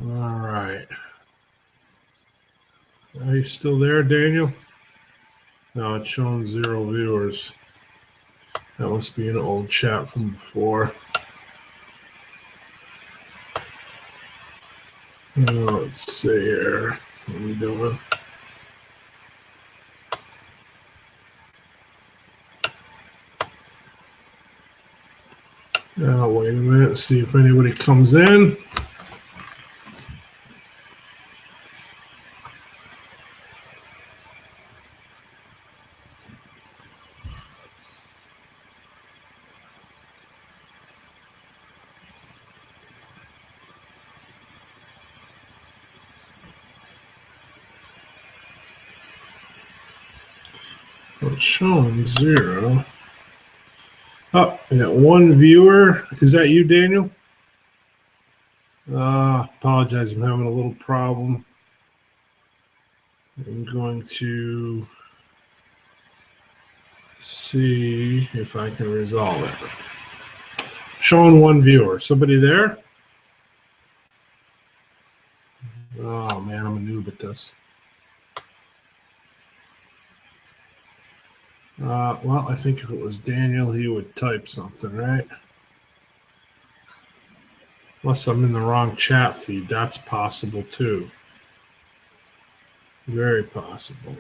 All right. Are you still there, Daniel? No, it's showing 0 viewers. That must be an old chat from before. Let's see here. What are we doing? Now, wait a minute. See if anybody comes in. Well, it's showing 0. Oh, I got 1 viewer. Is that you, Daniel? Apologize. I'm having a little problem. I'm going to see if I can resolve it. Showing 1 viewer. Somebody there? Oh, man, I'm a noob at this. Well, I think if it was Daniel, he would type something, right? Unless I'm in the wrong chat feed. That's possible, too. Very possible.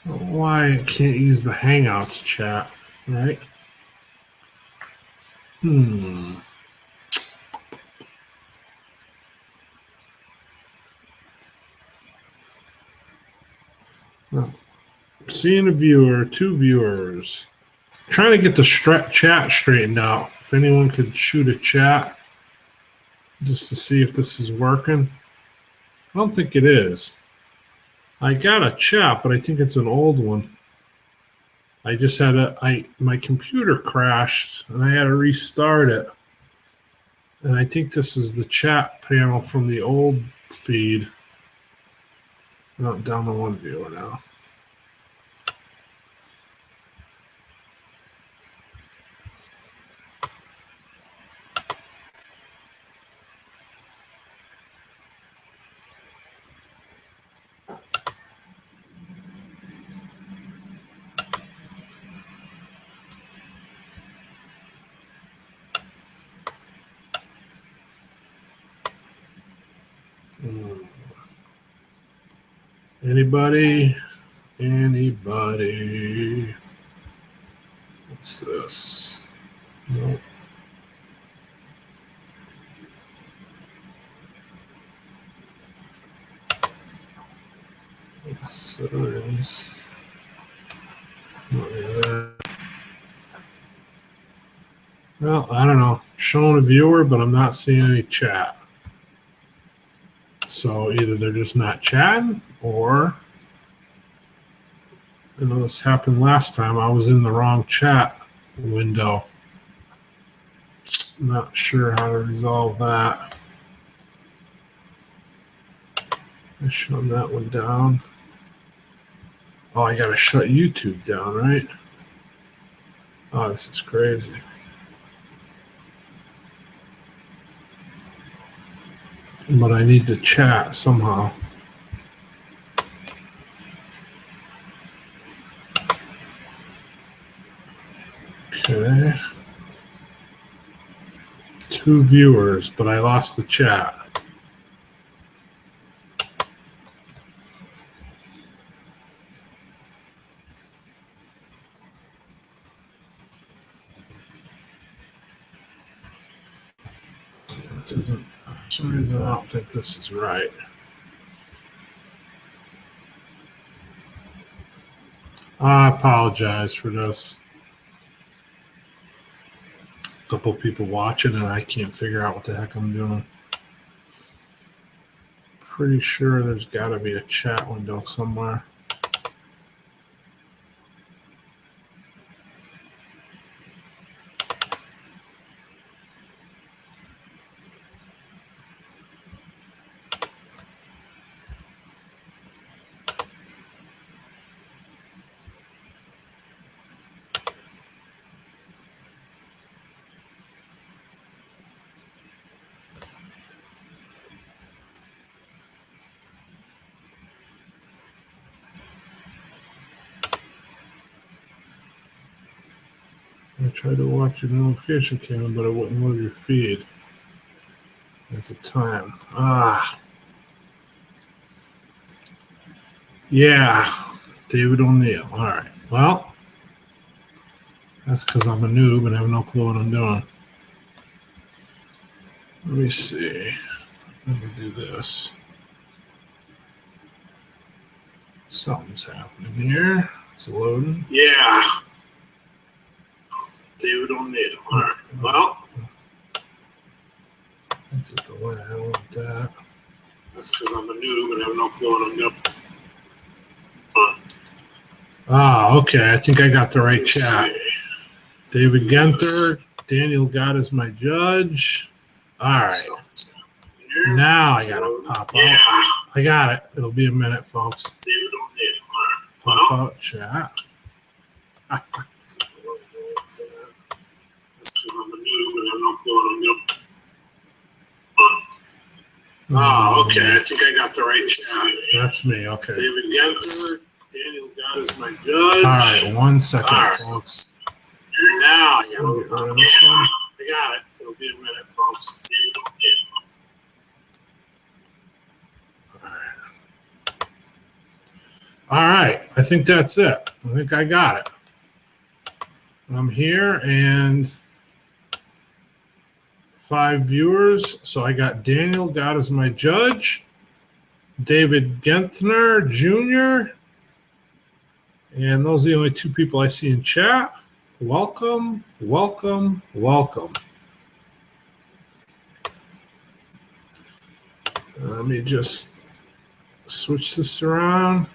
Why I can't use the Hangouts chat, right? Well, seeing a viewer, 2 viewers. Trying to get the chat straightened out. If anyone could shoot a chat just to see if this is working. I don't think it is. I got a chat, but I think it's an old one. I just had my computer crashed and I had to restart it. And I think this is the chat panel from the old feed. No, down to 1 viewer now. Anybody? Anybody? What's this? Nope. Settings. Well, I don't know. Showing a viewer, but I'm not seeing any chat. So either they're just not chatting, or I know this happened last time. I was in the wrong chat window. Not sure how to resolve that. I shut that one down. Oh, I gotta shut YouTube down, right? Oh, this is crazy. But I need to chat somehow. Okay. 2 viewers, but I lost the chat. This isn't, for some reason, I don't think this is right. I apologize for this. A couple people watching, and I can't figure out what the heck I'm doing. Pretty sure there's got to be a chat window somewhere. I tried to watch your notification came in, but it wouldn't load your feed at the time. Yeah, David O'Neill. All right. Well, that's because I'm a noob and I have no clue what I'm doing. Let me see. Let me do this. Something's happening here. It's loading. Yeah. David O'Neill. All right. Well, that's a delay. I don't want that. That's because I'm a noob and I have no clue what I'm doing. Okay. I think I got the right chat. David Genther. Daniel God is my judge. All right. Now I got to pop out. I got it. It'll be a minute, folks. Pop out chat. Okay. I think I got the right chat. That's me. Okay. David Genther. Daniel God is my judge. All right. 1 second, folks. Now I got to get rid of this one. I got it. It'll be a minute, folks. All right. I think that's it. I think I got it. I'm here and 5 viewers. So I got Daniel God as my judge, David Gentner Jr., and those are the only 2 people I see in chat. Welcome, welcome, welcome. Let me just switch this around.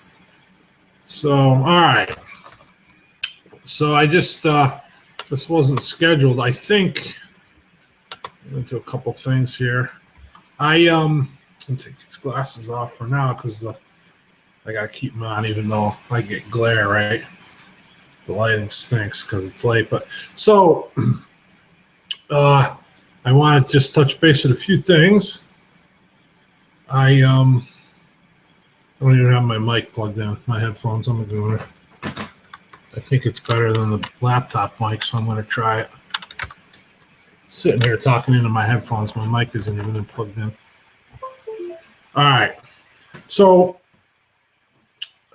So, all right. So I just, this wasn't scheduled. I think, I'm going to do a couple things here. I'm going to take these glasses off for now because I got to keep them on even though I get glare, right? The lighting stinks because it's late. But so I want to just touch base with a few things. I don't even have my mic plugged in. My headphones, I'm going to. I think it's better than the laptop mic, so I'm going to try it. Sitting here talking into my headphones. My mic isn't even plugged in. All right. So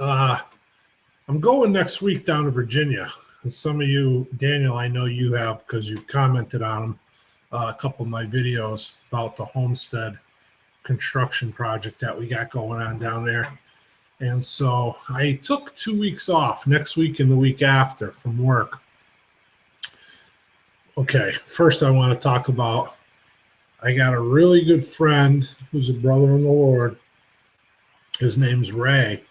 I'm going next week down to Virginia. And some of you, Daniel, I know you have because you've commented on them, a couple of my videos about the homestead construction project that we got going on down there. And so I took 2 weeks off, next week and the week after, from work. Okay, first I want to talk about, I got a really good friend who's a brother in the Lord. His name's Ray,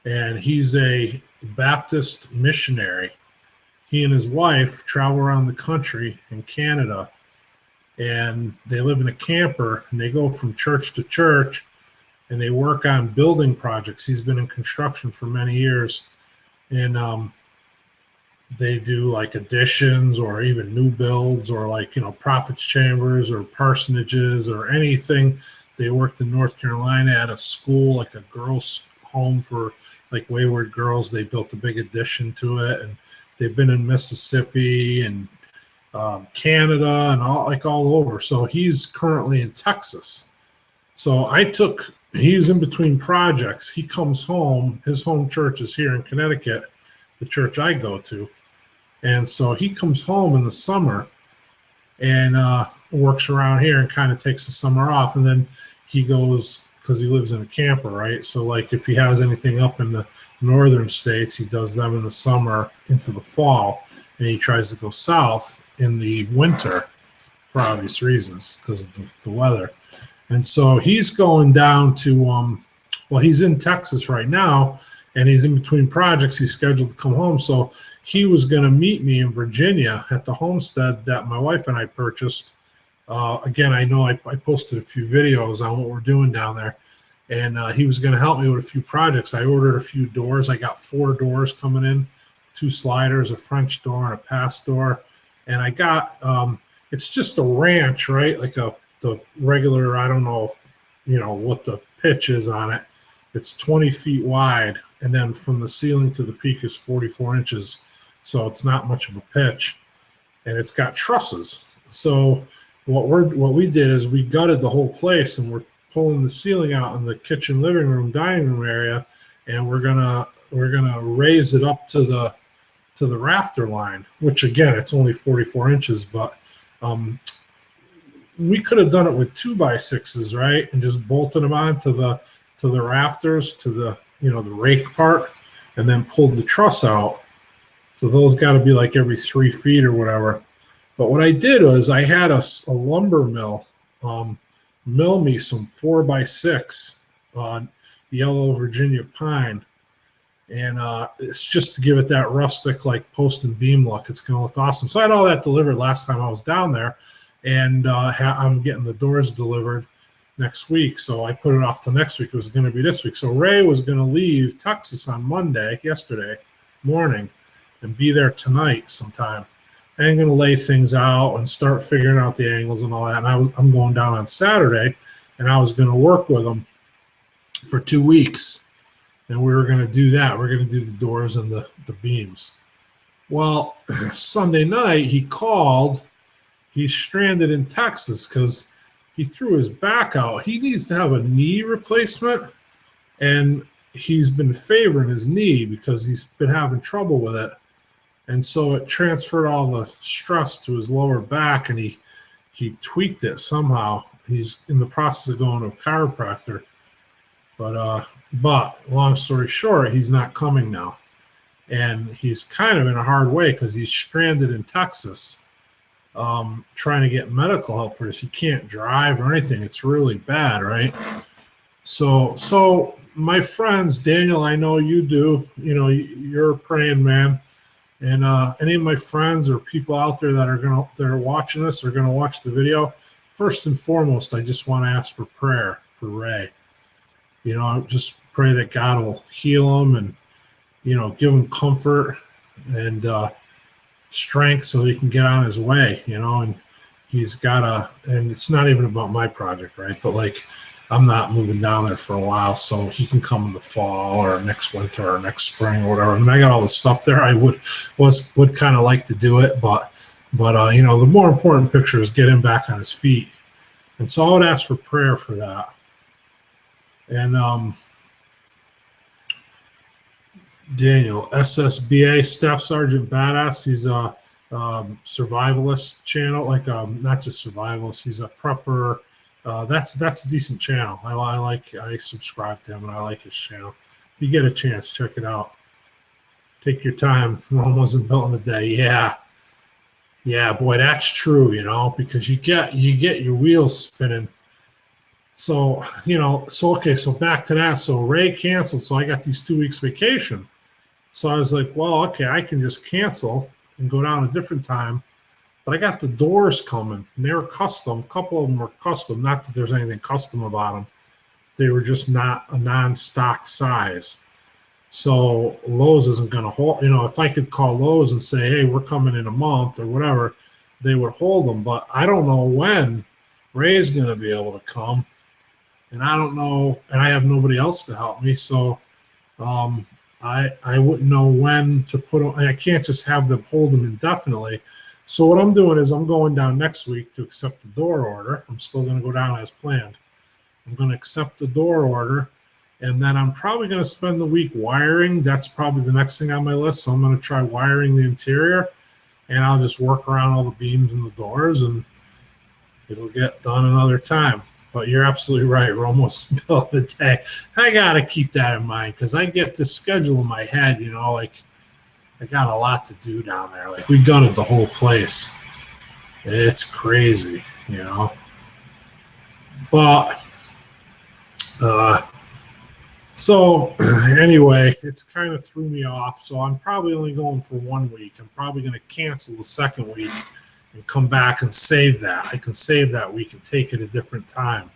and he's a Baptist missionary. He and his wife travel around the country in Canada, and they live in a camper, and they go from church to church, and they work on building projects. He's been in construction for many years, and they do like additions or even new builds or like, prophets' chambers or parsonages or anything. They worked in North Carolina at a school, like a girls' home for like wayward girls. They built a big addition to it, and they've been in Mississippi and Canada and all over. So he's currently in Texas. So he's in between projects. He comes home. His home church is here in Connecticut, the church I go to. And so he comes home in the summer and works around here and kind of takes the summer off. And then he goes, because he lives in a camper, right? So like if he has anything up in the northern states, he does them in the summer into the fall. And he tries to go south in the winter for obvious reasons because of the weather. And so he's going down to, he's in Texas right now, and he's in between projects. He's scheduled to come home. So he was going to meet me in Virginia at the homestead that my wife and I purchased. Again, I know I posted a few videos on what we're doing down there, and he was going to help me with a few projects. I ordered a few doors. I got 4 doors coming in, 2 sliders, a French door, and a pass door. And I got, it's just a ranch, right? Like the regular, I don't know, what the pitch is on it. It's 20 feet wide, and then from the ceiling to the peak is 44 inches. So it's not much of a pitch. and it's got trusses. So what we did is we gutted the whole place, and we're pulling the ceiling out in the kitchen, living room, dining room area, and we're gonna raise it up to the rafter line, which again, it's only 44 inches, but we could have done it with 2x6s, right, and just bolted them on to the rafters, to the the rake part, and then pulled the truss out. So those got to be like every 3 feet or whatever. But what I did was I had a lumber mill mill me some 4x6 on yellow Virginia pine, and it's just to give it that rustic, like post and beam look. It's going to look awesome. So I had all that delivered last time I was down there, and I'm getting the doors delivered next week. So I put it off to next week. It was going to be this week. So Ray was going to leave Texas on yesterday morning, and be there tonight sometime. I'm going to lay things out and start figuring out the angles and all that. And I'm going down on Saturday, and I was going to work with him for 2 weeks. And we were going to do that. We're going to do the doors and the beams. Well, Sunday night, he called. He's stranded in Texas because he threw his back out. He needs to have a knee replacement, and he's been favoring his knee because he's been having trouble with it. And so it transferred all the stress to his lower back, and he tweaked it somehow. He's in the process of going to a chiropractor. But long story short, he's not coming now. And he's kind of in a hard way because he's stranded in Texas, trying to get medical help for this. He can't drive or anything. It's really bad, right? So my friends, Daniel, I know you do. You're a praying man. And any of my friends or people out there that are watching this or going to watch the video, first and foremost, I just want to ask for prayer for Ray. Just pray that God will heal him and, give him comfort and strength so he can get on his way, and he's got and it's not even about my project, right? But like, I'm not moving down there for a while, so he can come in the fall or next winter or next spring or whatever. I mean, I got all the stuff there. I would kind of like to do it, but the more important picture is get him back on his feet. And so I would ask for prayer for that. And Daniel, SSBA, Staff Sergeant Badass, he's a survivalist channel, like not just survivalist, he's a prepper. That's a decent channel. I subscribe to him, and I like his channel. If you get a chance, check it out. Take your time. Rome wasn't built in a day. Yeah, boy, that's true. Because you get your wheels spinning. So okay. So back to that. So Ray canceled. So I got these 2 weeks vacation. So I was like, well, okay, I can just cancel and go down a different time. But I got the doors coming, and they were custom. A couple of them were custom. Not that there's anything custom about them. They were just not a non-stock size. So Lowe's isn't going to hold. If I could call Lowe's and say, hey, we're coming in a month or whatever, they would hold them. But I don't know when Ray's going to be able to come. And I don't know, and I have nobody else to help me. So I wouldn't know when to put them. I can't just have them hold them indefinitely. So what I'm doing is I'm going down next week to accept the door order. I'm still going to go down as planned. I'm going to accept the door order, and then I'm probably going to spend the week wiring. That's probably the next thing on my list. So I'm going to try wiring the interior, and I'll just work around all the beams and the doors, and it'll get done another time. But you're absolutely right. We're almost built a day. I got to keep that in mind because I get this schedule in my head, like I got a lot to do down there. Like we gutted the whole place. It's crazy, But so anyway, it's kind of threw me off. So I'm probably only going for 1 week. I'm probably going to cancel the second week and come back and save that. I can save that week and take it a different time.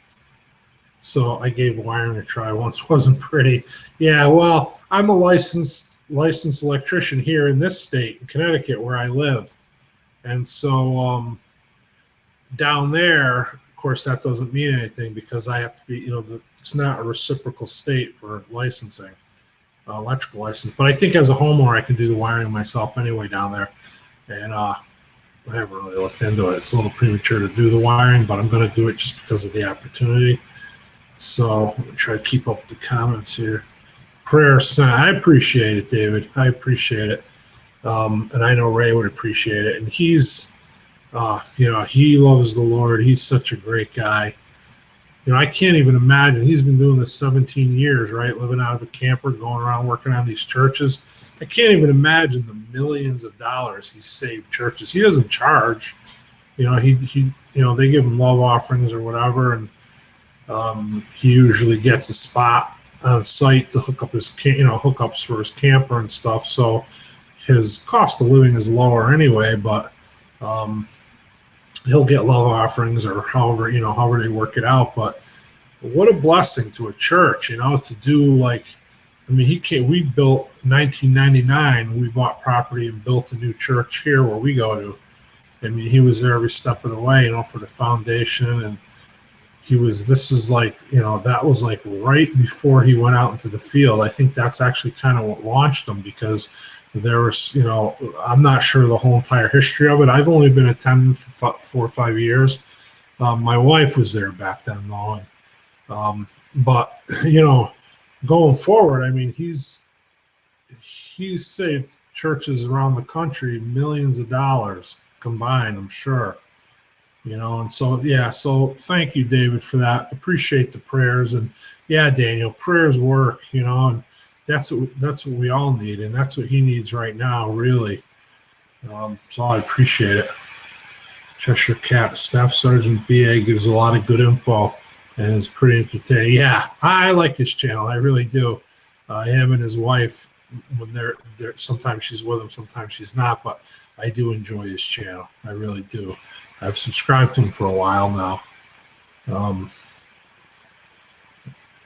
So I gave wiring a try once. Wasn't pretty. Yeah, well, I'm a licensed electrician here in this state, in Connecticut, where I live. And so down there, of course, that doesn't mean anything because I have to be, it's not a reciprocal state for licensing, electrical license. But I think as a homeowner, I can do the wiring myself anyway down there. And I haven't really looked into it. It's a little premature to do the wiring, but I'm going to do it just because of the opportunity. So I'm going to try to keep up the comments here. Prayer sent. I appreciate it, David. I appreciate it. And I know Ray would appreciate it. And he's, he loves the Lord. He's such a great guy. I can't even imagine. He's been doing this 17 years, right? Living out of a camper, going around working on these churches. I can't even imagine the millions of dollars he's saved churches. He doesn't charge. They give him love offerings or whatever, and he usually gets a spot on site to hook up his, hookups for his camper and stuff. So his cost of living is lower anyway, but he'll get love offerings or however they work it out. But what a blessing to a church, to do we built 1999, we bought property and built a new church here where we go to. I mean, he was there every step of the way, for the foundation. And that was like right before he went out into the field. I think that's actually kind of what launched him, because there was, I'm not sure the whole entire history of it. I've only been attending for 4 or 5 years. My wife was there back then, though. But, going forward, I mean, he's saved churches around the country millions of dollars combined, I'm sure. And so thank you, David, for that. Appreciate the prayers. And yeah, Daniel, prayers work, and that's what we all need, and that's what he needs right now, really. So I appreciate it. Cheshire Cat Staff Sergeant BA gives a lot of good info and is pretty entertaining. Yeah, I like his channel. I really do. Him and his wife, when they're sometimes she's with him, sometimes she's not, but I do enjoy his channel. I really do. I've subscribed to him for a while now.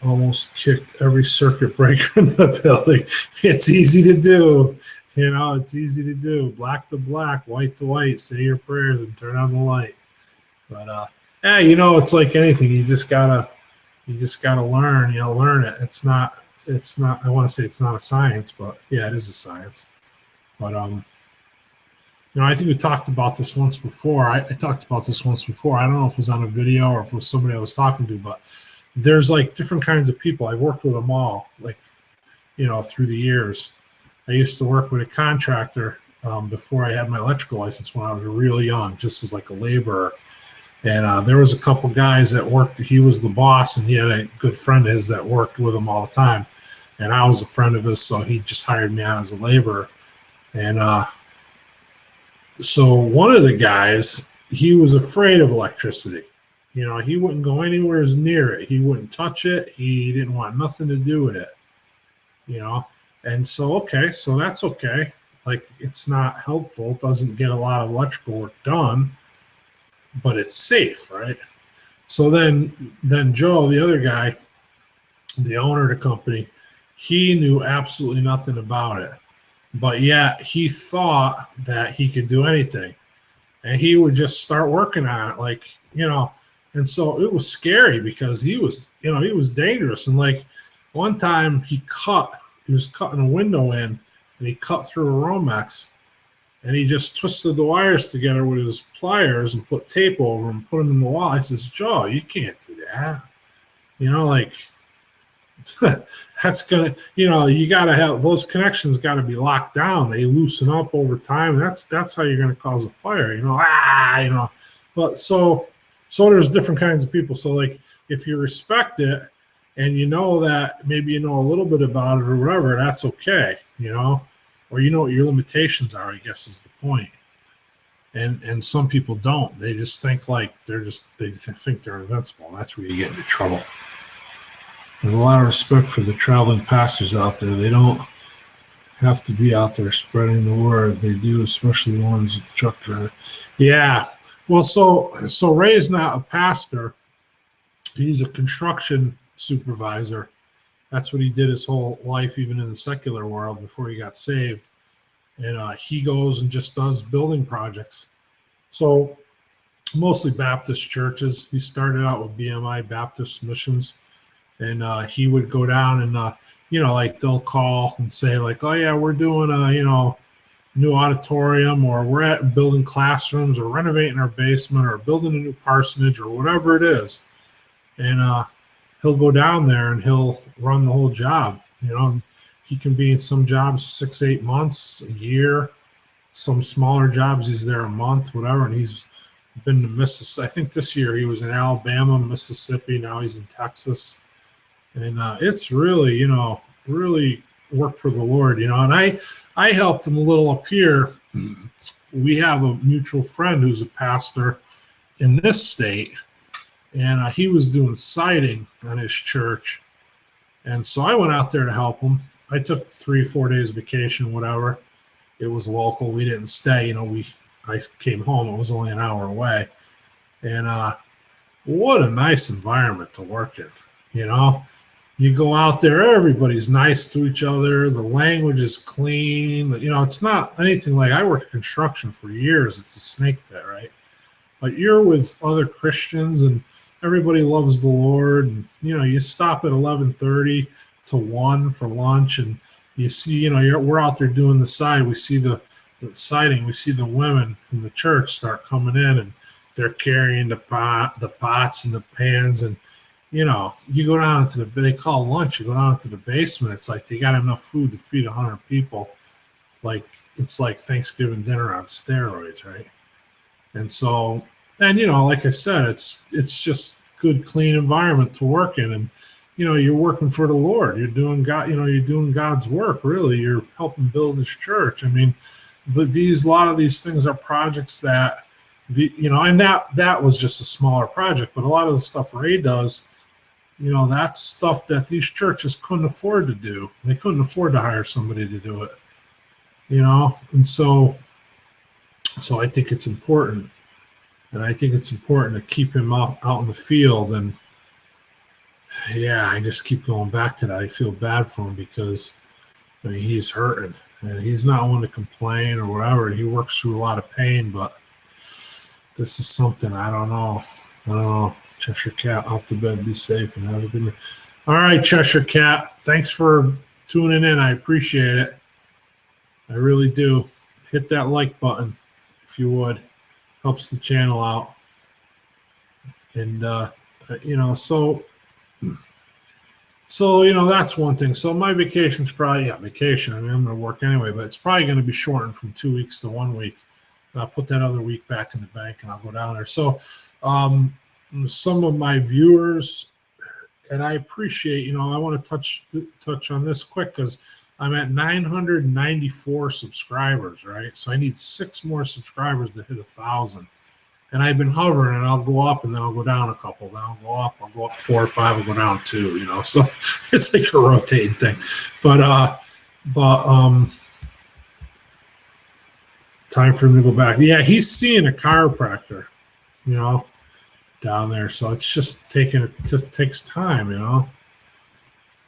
Almost kicked every circuit breaker in the building. It's easy to do. It's easy to do. Black to black, white to white. Say your prayers and turn on the light. But it's like anything. You just gotta learn. Learn it. It's not. I want to say it's not a science, but yeah, it is a science. But I think we talked about this once before. I talked about this once before. I don't know if it was on a video or if it was somebody I was talking to, but there's different kinds of people. I've worked with them all, through the years. I used to work with a contractor before I had my electrical license when I was really young, just as a laborer. And there was a couple guys that worked. He was the boss, and he had a good friend of his that worked with him all the time. And I was a friend of his, so he just hired me on as a laborer. And so one of the guys, he was afraid of electricity. He wouldn't go anywhere near it. He wouldn't touch it. He didn't want nothing to do with it. And so that's okay. It's not helpful. It doesn't get a lot of electrical work done, but it's safe, right? So then Joe, the other guy, the owner of the company, he knew absolutely nothing about it, but yet he thought that he could do anything, and he would just start working on it, and so it was scary because he was dangerous. And one time he was cutting a window in, and he cut through a Romex, and he just twisted the wires together with his pliers and put tape over them, put them in the wall. I says, Joe, you can't do that. That's gonna, you gotta have those connections. Got to be locked down. They loosen up over time. That's how you're gonna cause a fire. But so there's different kinds of people. So if you respect it and that maybe a little bit about it or whatever, that's okay. Or what your limitations are, I guess, is the point. And some people don't. They just think they think they're invincible. That's where you get into trouble. And a lot of respect for the traveling pastors out there. They don't have to be out there spreading the word. They do, especially the ones with the truck driver. Yeah. Well, so Ray's not a pastor. He's a construction supervisor. That's what he did his whole life, even in the secular world, before he got saved. And he goes and just does building projects. So mostly Baptist churches. He started out with BMI, Baptist Missions. And he would go down and, they'll call and say oh, yeah, we're doing new auditorium, or we're at building classrooms, or renovating our basement, or building a new parsonage, or whatever it is. And he'll go down there and he'll run the whole job. He can be in some jobs 6-8 months, a year. Some smaller jobs he's there a month, whatever. And he's been to Mississippi. I think this year he was in Alabama, Mississippi. Now he's in Texas. And it's really, really work for the Lord, And I helped him a little up here. We have a mutual friend who's a pastor in this state, and he was doing siding on his church. And so I went out there to help him. I took 3-4 days vacation, whatever. It was local. We didn't stay. I came home. It was only an hour away. And what a nice environment to work in, You go out there, everybody's nice to each other. The language is clean. It's not anything like I worked construction for years. It's a snake pit, right? But you're with other Christians, and everybody loves the Lord. And, you stop at 11:30 to 1 for lunch, and you see, we're out there doing the side. We see the siding. We see the women from the church start coming in, and they're carrying the pots and the pans, and you go down to they call lunch. You go down to the basement. It's like they got enough food to feed 100 people. Like it's like Thanksgiving dinner on steroids, right? And so, and like I said, it's just good, clean environment to work in, and you're working for the Lord. You're doing you're doing God's work. Really, you're helping build His church. I mean, a lot of these things are projects that and that was just a smaller project, but a lot of the stuff Ray does. That's stuff that these churches couldn't afford to do. They couldn't afford to hire somebody to do it, and so I think it's important. And I think it's important to keep him out in the field. And yeah, I just keep going back to that. I feel bad for him because he's hurting and he's not one to complain or whatever. He works through a lot of pain, but this is something I don't know. Cheshire Cat, off to bed, be safe, and have a good night. All right, Cheshire Cat, thanks for tuning in. I appreciate it. I really do. Hit that like button if you would. Helps the channel out. And, so that's one thing. So my vacation's probably, vacation. I mean, I'm going to work anyway, but it's probably going to be shortened from 2 weeks to 1 week. And I'll put that other week back in the bank and I'll go down there. So, some of my viewers, and I appreciate, I want to touch on this quick because I'm at 994 subscribers, right? So I need 6 more subscribers to hit 1,000. And I've been hovering, and I'll go up, and then I'll go down a couple. Then I'll go up 4 or 5, I'll go down 2, So it's like a rotating thing. But time for him to go back. Yeah, he's seeing a chiropractor, down there. So it's just takes time,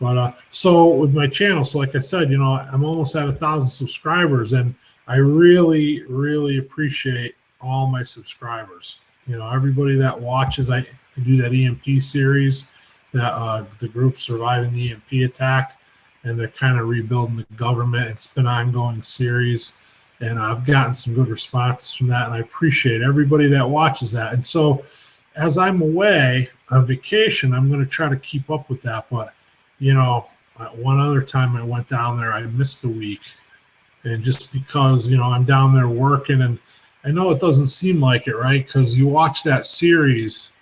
But so with my channel, so like I said, I'm almost at 1,000 subscribers, and I really, really appreciate all my subscribers. Everybody that watches. I do that EMP series, that the group surviving the EMP attack, and they're kind of rebuilding the government. It's been an ongoing series, and I've gotten some good responses from that, and I appreciate everybody that watches that. And so, as I'm away on vacation, I'm going to try to keep up with that. But, one other time I went down there, I missed a week. And just because, I'm down there working, and I know it doesn't seem like it, right? Because you watch that series,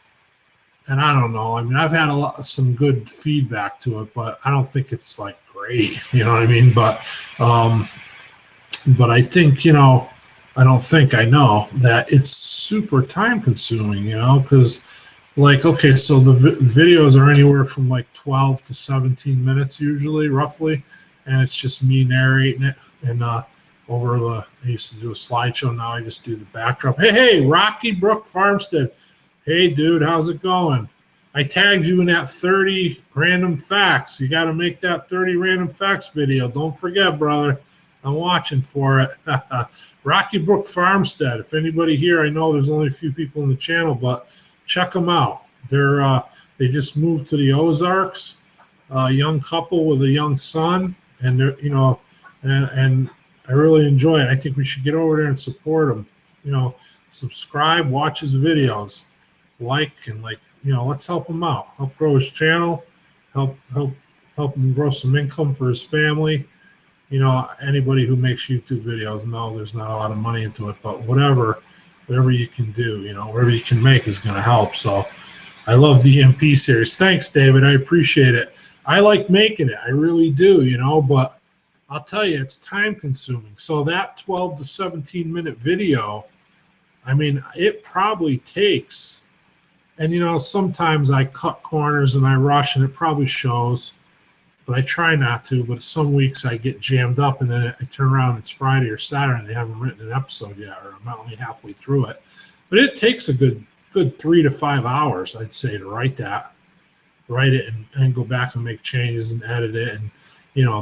and I don't know. I mean, I've had some good feedback to it, but I don't think it's like great. You know what I mean? But I think, I don't think I know that it's super time consuming, because okay, so the videos are anywhere from like 12 to 17 minutes usually, roughly. And it's just me narrating it. And I used to do a slideshow. Now I just do the backdrop. Hey, Rocky Brook Farmstead. Hey, dude, how's it going? I tagged you in that 30 random facts. You got to make that 30 random facts video. Don't forget, brother. I'm watching for it. Rocky Brook Farmstead. If anybody here, I know there's only a few people in the channel, but check them out. They just moved to the Ozarks. A young couple with a young son, and they're and I really enjoy it. I think we should get over there and support him. Subscribe, watch his videos, let's help him out. Help grow his channel, help him grow some income for his family. Anybody who makes YouTube videos know there's not a lot of money into it, but whatever you can do, whatever you can make is going to help. So I love the MP series. Thanks, David. I appreciate it. I like making it. I really do, but I'll tell you, it's time consuming. So that 12 to 17 minute video, it probably takes, and sometimes I cut corners and I rush and it probably shows, but I try not to. But some weeks I get jammed up and then I turn around, it's Friday or Saturday and they haven't written an episode yet, or I'm only halfway through it. But it takes a good 3 to 5 hours, I'd say, to write it and go back and make changes and edit it. And,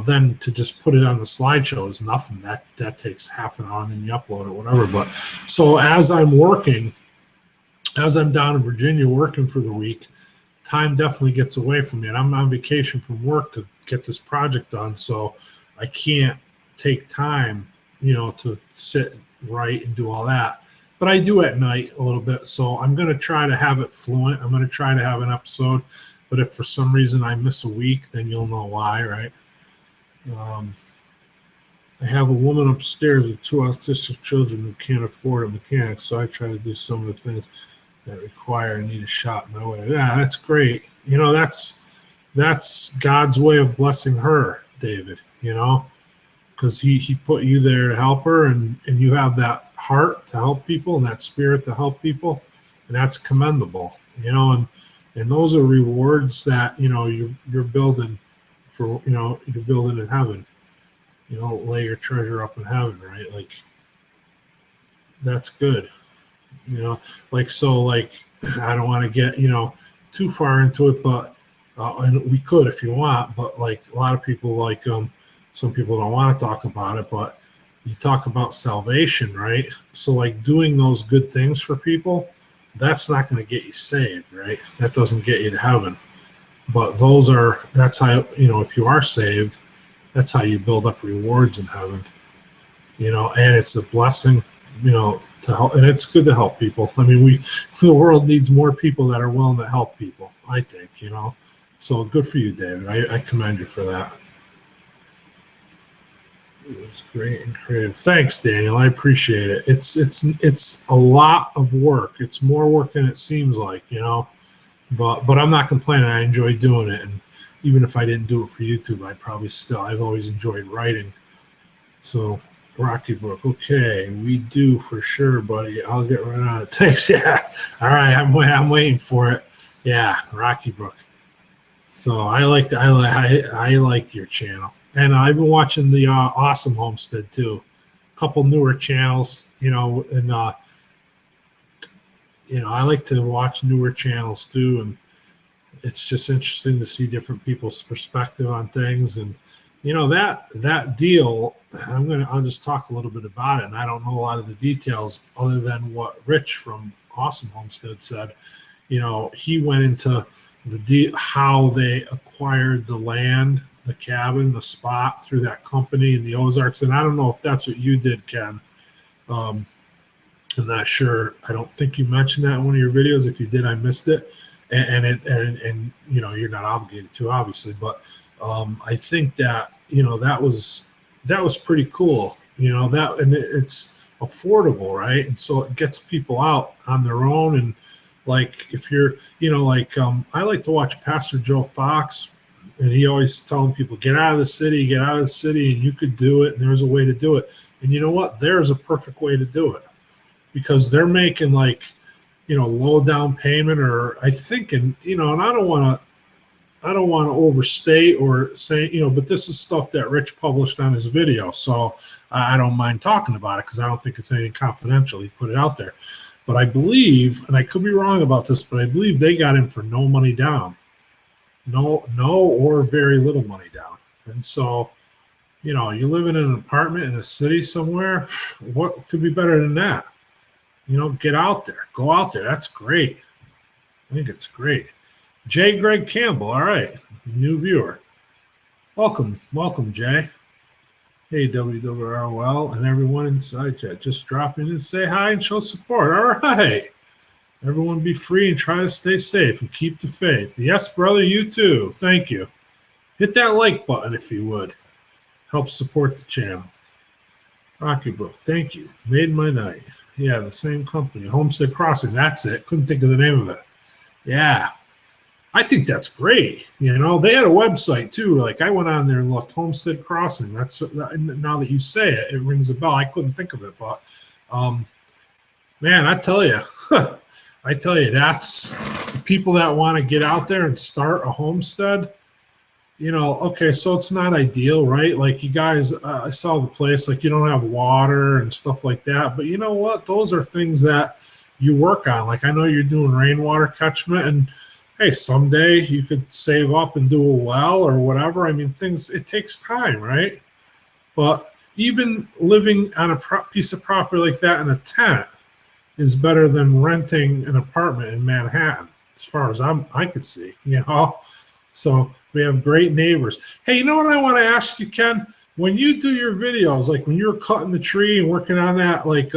then to just put it on the slideshow is nothing. That takes half an hour and then you upload it, whatever. But so as I'm down in Virginia working for the week, time definitely gets away from me. And I'm on vacation from work to get this project done. So I can't take time, to sit, write, and do all that. But I do at night a little bit. So I'm going to try to have it fluent. I'm going to try to have an episode. But if for some reason I miss a week, then you'll know why, right? I have a woman upstairs with 2 autistic children who can't afford a mechanic, so I try to do some of the things that require and need a shot in my way. Yeah, that's great. That's God's way of blessing her, David, because he put you there to help her, and you have that heart to help people and that spirit to help people, and that's commendable, and those are rewards that, you're building for, you're building in heaven. Lay your treasure up in heaven, right? Like, that's good. I don't want to get, too far into it, but, and we could if you want, but like a lot of people, some people don't want to talk about it, but you talk about salvation, right? So like doing those good things for people, that's not going to get you saved, right? That doesn't get you to heaven. But that's how, if you are saved, that's how you build up rewards in heaven, and it's a blessing, to help, and it's good to help people. The world needs more people that are willing to help people, I think, so good for you, David. I commend you for that. It's great and creative. Thanks, Daniel. I appreciate it. It's a lot of work. It's more work than it seems like, but I'm not complaining. I enjoy doing it. And even if I didn't do it for YouTube, I've always enjoyed writing. So Rocky Brook. Okay, we do for sure, buddy. I'll get right on it. Thanks. Yeah. All right. I'm waiting for it. Yeah. Rocky Brook. So I like your channel. And I've been watching the Awesome Homestead too. A couple newer channels, and I like to watch newer channels too, and it's just interesting to see different people's perspective on things. And that deal, I'll just talk a little bit about it. And I don't know a lot of the details other than what Rich from Awesome Homestead said. He went into how they acquired the land, the cabin, the spot through that company in the Ozarks. And I don't know if that's what you did, Ken. I'm not sure. I don't think you mentioned that in one of your videos. If you did, I missed it. And you're not obligated to, obviously, but I think that that was pretty cool. And it's affordable, right? And so it gets people out on their own. And like if you're, I like to watch Pastor Joe Fox, and he always telling people, get out of the city, and you could do it, and there's a way to do it. And you know what? There's a perfect way to do it, because they're making low down payment, or I think, and and I don't want to overstate or say, but this is stuff that Rich published on his video, so I don't mind talking about it because I don't think it's anything confidential. He put it out there. But I believe, and I could be wrong about this, but I believe they got him for no money down. No or very little money down. And so, you live in an apartment in a city somewhere, what could be better than that? Get out there. Go out there. That's great. I think it's great. J. Greg Campbell. All right. New viewer. Welcome, Jay. Hey, WWRoL and everyone inside chat. Just drop in and say hi and show support. All right. Everyone be free and try to stay safe and keep the faith. Yes, brother, you too. Thank you. Hit that like button if you would. Help support the channel. Rockybrook, thank you. Made my night. Yeah, the same company. Homestead Crossing, that's it. Couldn't think of the name of it. Yeah. I think that's great. You know, they had a website too. Like I went on there and looked, Homestead Crossing. That's now that you say it, it rings a bell. I couldn't think of it, but man, I tell you, that's people that want to get out there and start a homestead. You know, okay, so it's not ideal, right? Like you guys, I saw the place, like you don't have water and stuff like that. But you know what? Those are things that you work on. Like I know you're doing rainwater catchment, and hey, someday you could save up and do a well or whatever. I mean, it takes time, right? But even living on a piece of property like that in a tent is better than renting an apartment in Manhattan, as far as I could see, you know? So we have great neighbors. Hey, you know what I want to ask you, Ken? When you do your videos, like when you're cutting the tree and working on that, like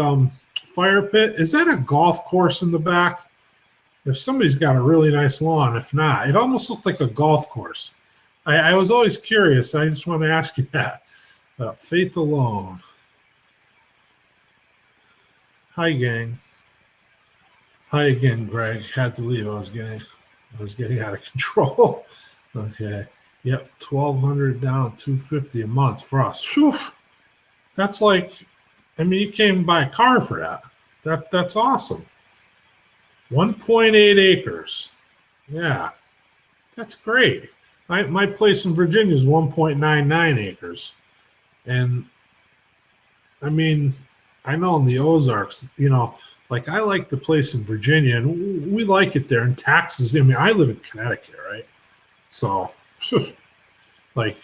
fire pit, is that a golf course in the back? If somebody's got a really nice lawn, if not, it almost looked like a golf course. I was always curious. I just want to ask you that. Faith alone. Hi, gang. Hi again, Greg. Had to leave. I was getting out of control. Okay. Yep. 1,200 down, 250 a month for us. Whew. That's like, I mean, you can't even buy a car for that. That's awesome. 1.8 acres. Yeah. That's great. My place in Virginia is 1.99 acres. And I mean, I know in the Ozarks, you know, like I like the place in Virginia and we like it there. And taxes, I mean, I live in Connecticut, right? So, like,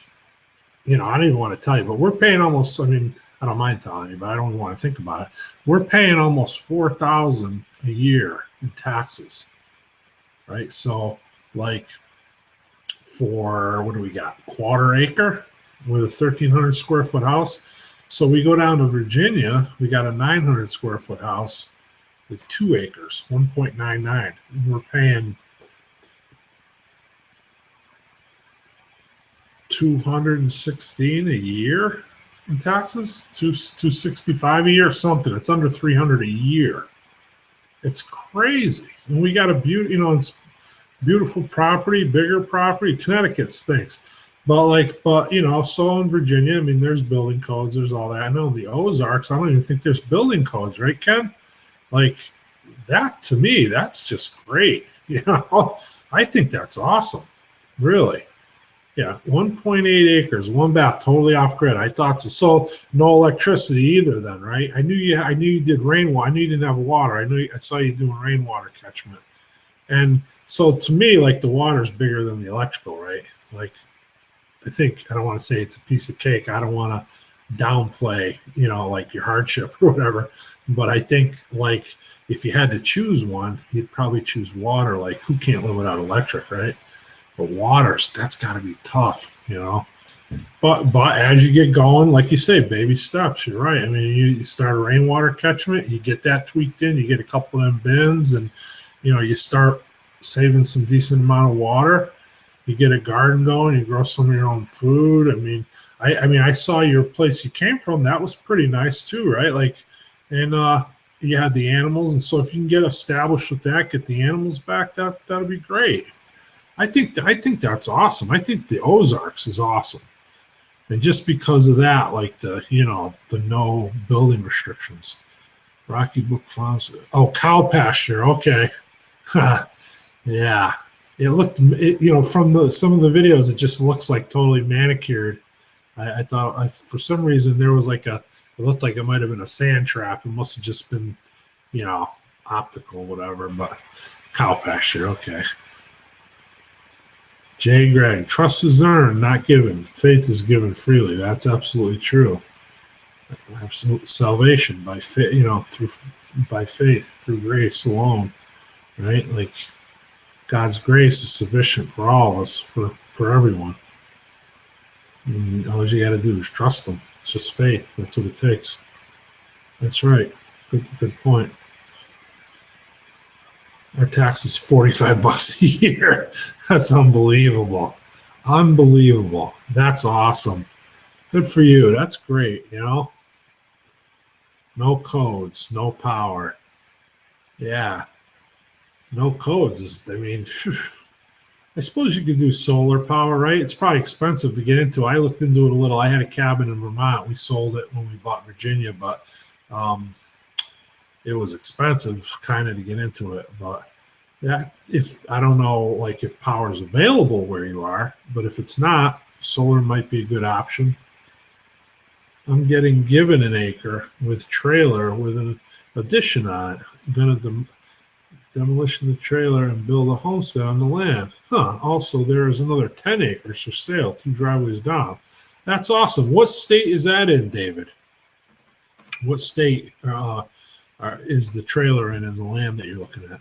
you know, I don't even want to tell you, but we're paying almost, I mean, I don't mind telling you, but I don't want to think about it. We're paying almost $4,000 a year in taxes, right? So, like, for what do we got? Quarter acre with a 1,300 square foot house. So we go down to Virginia, we got a 900 square foot house with 2 acres, 1.99. We're paying $216 a year in taxes, $265 a year, something. It's under $300 a year. It's crazy. And we got a it's beautiful property, bigger property. Connecticut stinks. But you know, so in Virginia, I mean, there's building codes, there's all that. I know in the Ozarks, I don't even think there's building codes, right, Ken? Like that to me, that's just great. You know, I think that's awesome. Really. Yeah, 1.8 acres, one bath, totally off grid. I thought so. So no electricity either, then, right? I knew you did rainwater. I knew you didn't have water. I saw you doing rainwater catchment, and so to me, like the water's bigger than the electrical, right? Like, I think I don't want to say it's a piece of cake. I don't want to downplay, you know, like your hardship or whatever. But I think like if you had to choose one, you'd probably choose water. Like who can't live without electric, right? But waters, that's got to be tough, you know. But as you get going, like you say, baby steps. You're right. I mean, you start a rainwater catchment, you get that tweaked in, you get a couple of them bins, and you know you start saving some decent amount of water. You get a garden going, you grow some of your own food. I mean, I saw your place you came from. That was pretty nice too, right? Like, and you had the animals, and so if you can get established with that, get the animals back, that'll be great. I think that's awesome. I think the Ozarks is awesome, and just because of that, like the no building restrictions. Rocky Brook Farms. Oh, cow pasture. Okay, yeah. It looked, from some of the videos, it just looks like totally manicured. I thought for some reason there was it looked like it might have been a sand trap. It must have just been, optical, whatever. But cow pasture. Okay. Jay Greg, trust is earned, not given. Faith is given freely. That's absolutely true. Absolute salvation by faith, by faith through grace alone, right? Like God's grace is sufficient for all of us, for everyone. And all you got to do is trust them. It's just faith. That's what it takes. That's right. Good point. Our tax is $45 a year. That's unbelievable. Unbelievable. That's awesome. Good for you. That's great. No codes, no power. Yeah. No codes I mean, I suppose you could do solar power, right? It's probably expensive to get into. I looked into it a little. I had a cabin in Vermont. We sold it when we bought Virginia, but it was expensive kind of to get into it. But yeah, if I don't know, like if power is available where you are, but if it's not, solar might be a good option. I'm getting given an acre with trailer with an addition on it. I'm gonna demolition the trailer and build a homestead on the land. Also, there is another 10 acres for sale, 2 driveways down. That's awesome. What state is that in, David? What state is the trailer in the land that you're looking at?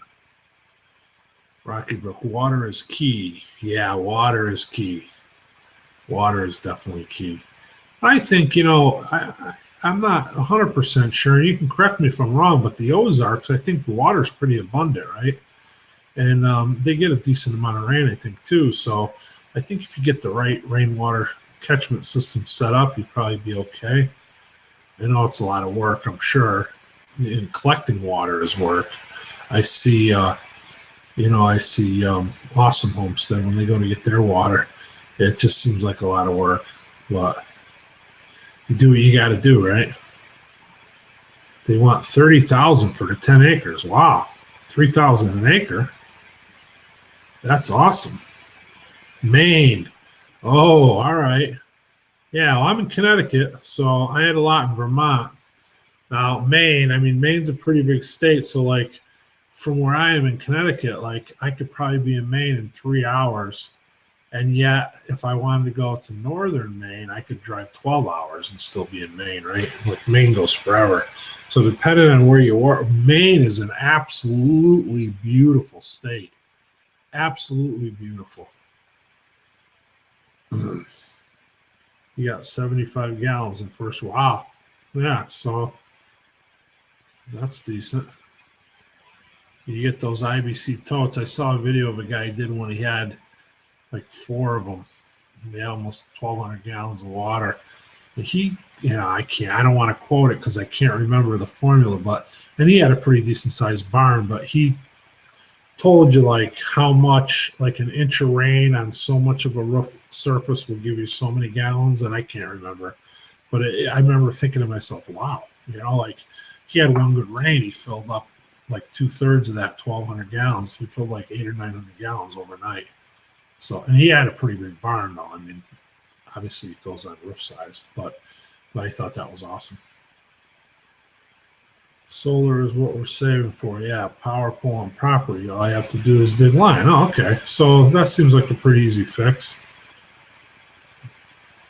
Rocky Brook. Water is key. Yeah, water is key. Water is definitely key. I think, I'm not 100% sure. You can correct me if I'm wrong, but the Ozarks, I think the water's pretty abundant, right? And they get a decent amount of rain, I think, too. So I think if you get the right rainwater catchment system set up, you'd probably be okay. I know it's a lot of work, I'm sure. And collecting water is work. I see, Awesome Homestead when they go to get their water. It just seems like a lot of work, but you do what you got to do, right? They want $30,000 for the 10 acres. Wow, $3,000 an acre. That's awesome. Maine. Oh, all right. Yeah, well, I'm in Connecticut, so I had a lot in Vermont. Now, Maine's a pretty big state, so like from where I am in Connecticut, like I could probably be in Maine in 3 hours. And yet, if I wanted to go to northern Maine, I could drive 12 hours and still be in Maine, right? Like Maine goes forever. So depending on where you are, Maine is an absolutely beautiful state. Absolutely beautiful. You got 75 gallons in first. Wow. Yeah, so that's decent. You get those IBC totes. I saw a video of a guy did one. He had like 4 of them. They had almost 1,200 gallons of water. And I don't want to quote it because I can't remember the formula, and he had a pretty decent sized barn, but he told you like how much, like an inch of rain on so much of a roof surface will give you so many gallons, and I can't remember. But I remember thinking to myself, wow, like he had one good rain, he filled up like 2/3 of that 1,200 gallons. He filled like 800 or 900 gallons overnight. So, and he had a pretty big barn, though. I mean, obviously it goes on roof size, but I thought that was awesome. Solar is what we're saving for. Yeah, power pole on property. All I have to do is dig line. Oh, okay. So that seems like a pretty easy fix.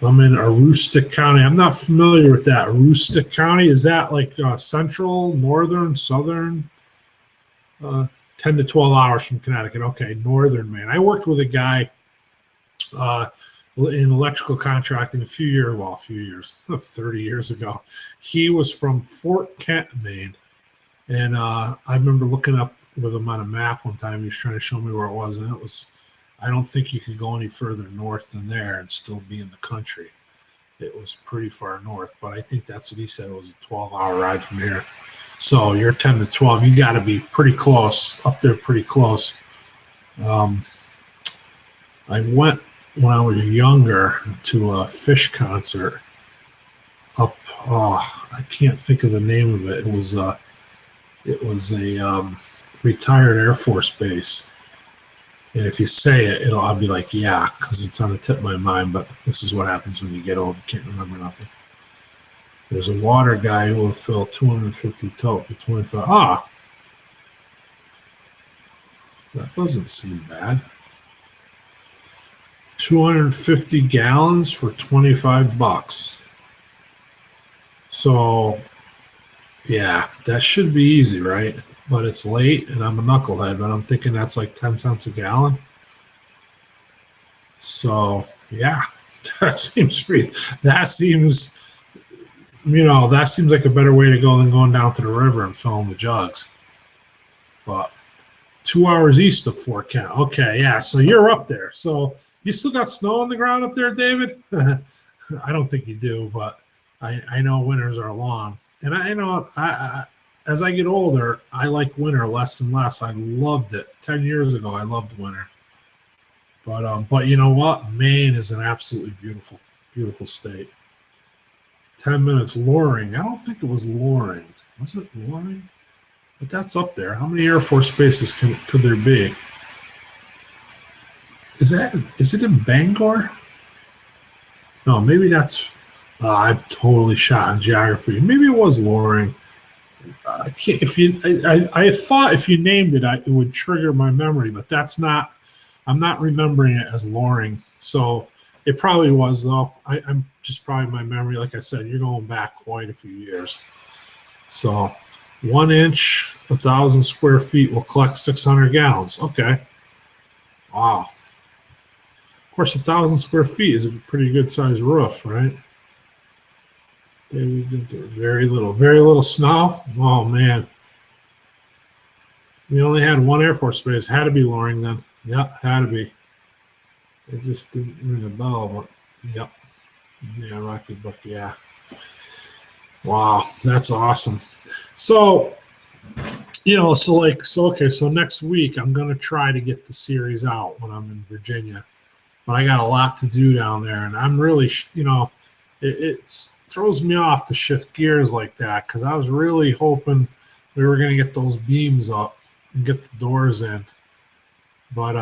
I'm in Aroostook County. I'm not familiar with that. Aroostook County, is that like central, northern, southern? 10 to 12 hours from Connecticut. Okay, northern Maine. I worked with a guy in electrical contracting a few years, 30 years ago. He was from Fort Kent, Maine. And I remember looking up with him on a map one time. He was trying to show me where it was. And I don't think you could go any further north than there and still be in the country. It was pretty far north, but I think that's what he said. It was a 12-hour ride from here. So you're 10 to 12. You got to be pretty close, up there pretty close. I went when I was younger to a fish concert up. I can't think of the name of it. It was a retired Air Force base. And if you say it, I'll be like, yeah, because it's on the tip of my mind. But this is what happens when you get old. You can't remember nothing. There's a water guy who will fill 250 tote for 25. That doesn't seem bad. 250 gallons for $25. So, yeah, that should be easy, right? But it's late, and I'm a knucklehead, but I'm thinking that's like 10 cents a gallon. So, yeah, That seems that seems that seems like a better way to go than going down to the river and filling the jugs. But 2 hours east of Fort Kent. Okay, yeah. So you're up there. So you still got snow on the ground up there, David? I don't think you do, but I know winters are long, and I know I as I get older, I like winter less and less. I loved it 10 years ago. I loved winter, but you know what? Maine is an absolutely beautiful, beautiful state. 10 minutes, Loring. I don't think it was Loring. Was it Loring? But that's up there. How many Air Force bases could there be? Is it in Bangor? No, maybe that's. I'm totally shot in geography. Maybe it was Loring. I can't. If you, I thought if you named it, it would trigger my memory, but that's not. I'm not remembering it as Loring, so it probably was though. I'm just probably my memory. Like I said, you're going back quite a few years. So, 1 inch, 1,000 square feet will collect 600 gallons. Okay. Wow. Of course, 1,000 square feet is a pretty good sized roof, right? Very little snow. Oh man, we only had one Air Force base. Had to be Loring then. Yep, had to be. It just didn't ring a bell, but yep. Yeah, Rocket Book. Yeah. Wow, that's awesome. So, okay. So next week I'm gonna try to get the series out when I'm in Virginia, but I got a lot to do down there, and I'm really, it throws me off to shift gears like that because I was really hoping we were going to get those beams up and get the doors in. But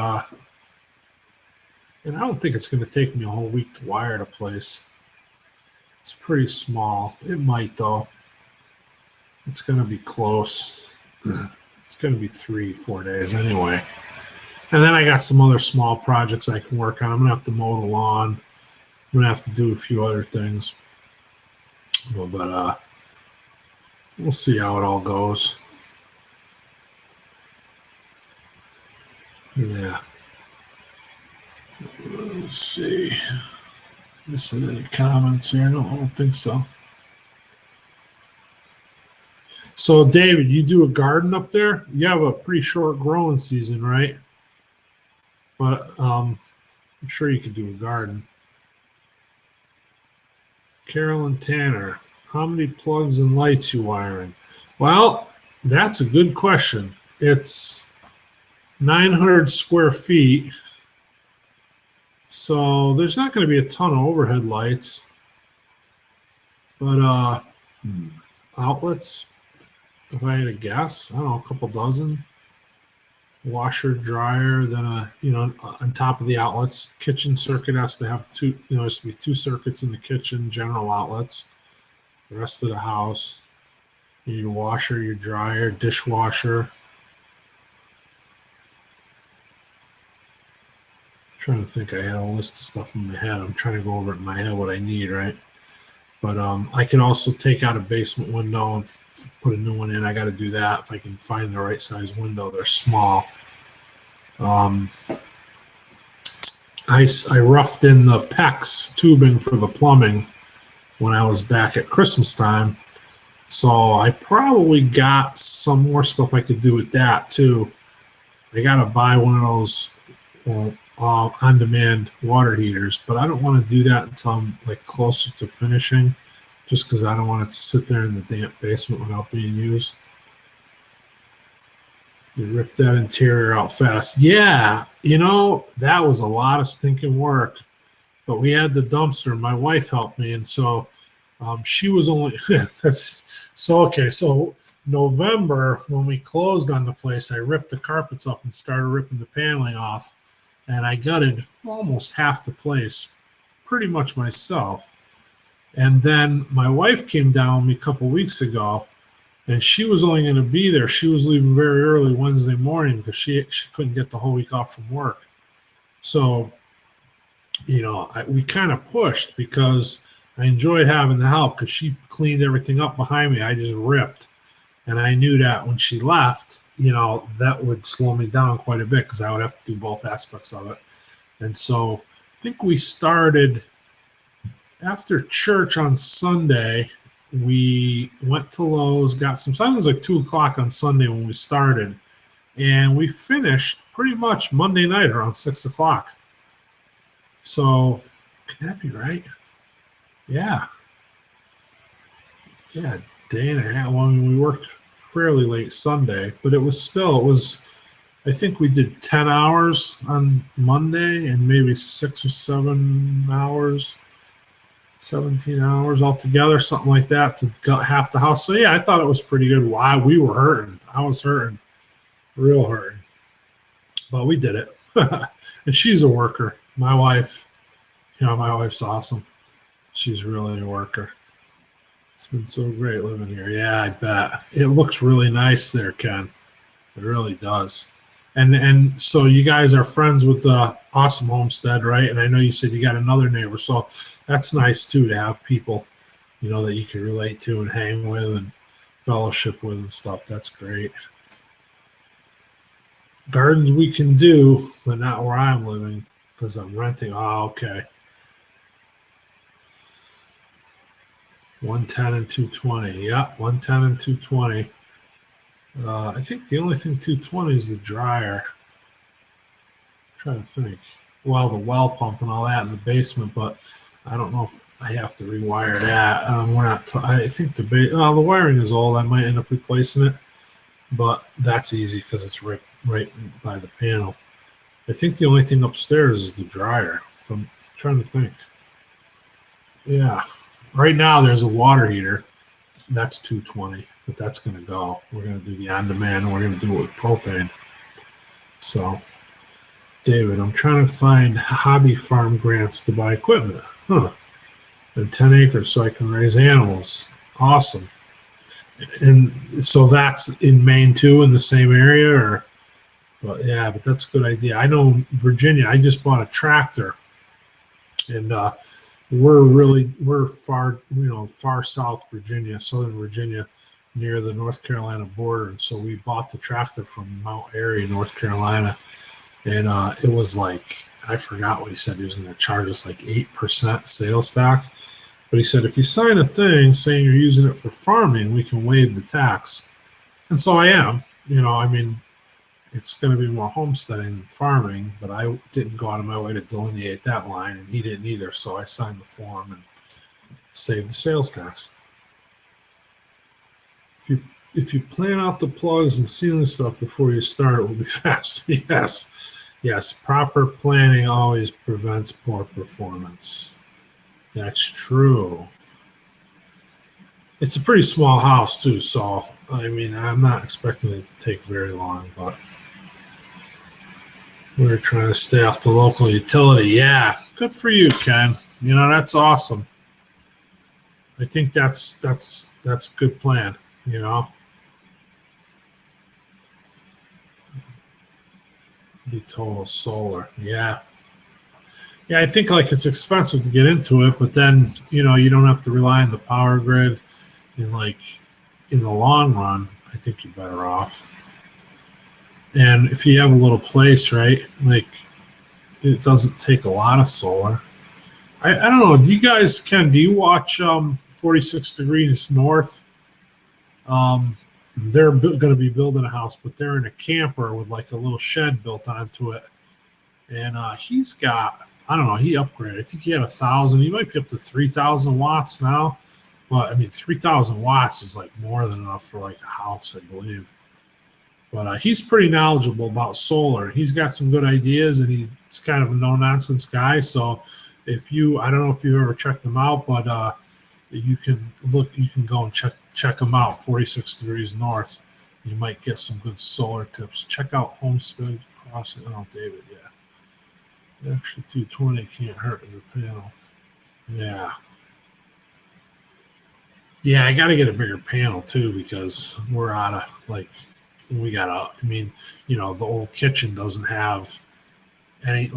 and I don't think it's going to take me a whole week to wire the place. It's pretty small. It might though. It's going to be close. It's going to be 3-4 days anyway. And then I got some other small projects I can work on. I'm going to have to mow the lawn. I'm going to have to do a few other things. But we'll see how it all goes. Yeah. Let's see. Missing any comments here? No, I don't think so. So, David, you do a garden up there? You have a pretty short growing season, right? But I'm sure you could do a garden. Carolyn Tanner, how many plugs and lights you wiring? Well, that's a good question. It's 900 square feet, so there's not going to be a ton of overhead lights, but outlets, if I had to guess, I don't know, a couple dozen. Washer, dryer, then on top of the outlets, kitchen circuit has to have two. There's to be 2 circuits in the kitchen, general outlets. The rest of the house, your washer, your dryer, dishwasher. I'm trying to think. I had a list of stuff in my head. I'm trying to go over it in my head what I need, right? But I can also take out a basement window and put a new one in. I got to do that if I can find the right size window. They're small. I roughed in the PEX tubing for the plumbing when I was back at Christmas time. So I probably got some more stuff I could do with that too. I got to buy one of those on-demand water heaters, but I don't want to do that until I'm like closer to finishing, just because I don't want it to sit there in the damp basement without being used. You rip that interior out fast. Yeah, that was a lot of stinking work, but we had the dumpster. My wife helped me, and so she was only So November, when we closed on the place, I ripped the carpets up and started ripping the paneling off, and I gutted almost half the place, pretty much myself. And then my wife came down with me a couple weeks ago, and she was only going to be there. She was leaving very early Wednesday morning because she couldn't get the whole week off from work. So, we kind of pushed because I enjoyed having the help because she cleaned everything up behind me. I just ripped. And I knew that when she left, that would slow me down quite a bit because I would have to do both aspects of it. And so I think we started after church on Sunday, we went to Lowe's, got some. I think it was like 2 o'clock on Sunday when we started, and we finished pretty much Monday night around 6 o'clock. So, can that be right? Yeah, yeah, day and a half. Well, I mean, we worked fairly late Sunday, but it was still, it was, I think we did 10 hours on Monday and maybe 6 or 7 hours, 17 hours altogether, something like that to cut half the house. So, yeah, I thought it was pretty good. Why we were hurting. I was hurting, real hurting. But we did it. And she's a worker. My wife, my wife's awesome. She's really a worker. It's been so great living here. Yeah, I bet. It looks really nice there, Ken. It really does. And so you guys are friends with the Awesome Homestead, right? And I know you said you got another neighbor, so that's nice too to have people, that you can relate to and hang with and fellowship with and stuff. That's great. Gardens we can do, but not where I'm living because I'm renting. Oh, okay. 110 and 220. Yeah, 110 and 220. I think the only thing 220 is the dryer. I'm trying to think. Well, the well pump and all that in the basement, but I don't know if I have to rewire that. We're not. I think the wiring is old. I might end up replacing it, but that's easy because it's right by the panel. I think the only thing upstairs is the dryer. I'm trying to think. Yeah. Right now, there's a water heater. That's 220, but that's going to go. We're going to do the on-demand, and we're going to do it with propane. So, David, I'm trying to find hobby farm grants to buy equipment. And 10 acres so I can raise animals. Awesome. And so that's in Maine, too, in the same area? But that's a good idea. I know Virginia, I just bought a tractor, and we're far south Virginia, Southern Virginia, near the North Carolina border. And so we bought the tractor from Mount Airy, North Carolina. And it was like, I forgot what he said. He was going to charge us like 8% sales tax. But he said, if you sign a thing saying you're using it for farming, we can waive the tax. And so I am. It's going to be more homesteading than farming, but I didn't go out of my way to delineate that line, and he didn't either. So I signed the form and saved the sales tax. If you plan out the plugs and sealing stuff before you start, it will be faster. Yes. Proper planning always prevents poor performance. That's true. It's a pretty small house too, so I'm not expecting it to take very long, but we're trying to stay off the local utility. Yeah, good for you, Ken. That's awesome. I think that's a good plan. Be total solar. Yeah. Yeah, I think it's expensive to get into it, but then you don't have to rely on the power grid, and in the long run, I think you're better off. And if you have a little place, right, it doesn't take a lot of solar. I don't know. Do you guys, Ken, do you watch 46 Degrees North? They're going to be building a house, but they're in a camper with a little shed built onto it. And he's got, I don't know, he upgraded. I think he had 1,000. He might be up to 3,000 watts now. But 3,000 watts is more than enough for a house, I believe. But he's pretty knowledgeable about solar. He's got some good ideas, and he's kind of a no-nonsense guy. So I don't know if you've ever checked him out, but you can go and check him out, 46 Degrees North. You might get some good solar tips. Check out Homestead Crossing. Oh, David, yeah. Actually, 220 can't hurt the panel. Yeah. Yeah, I got to get a bigger panel, too, because we're out of, we got to, the old kitchen doesn't have any,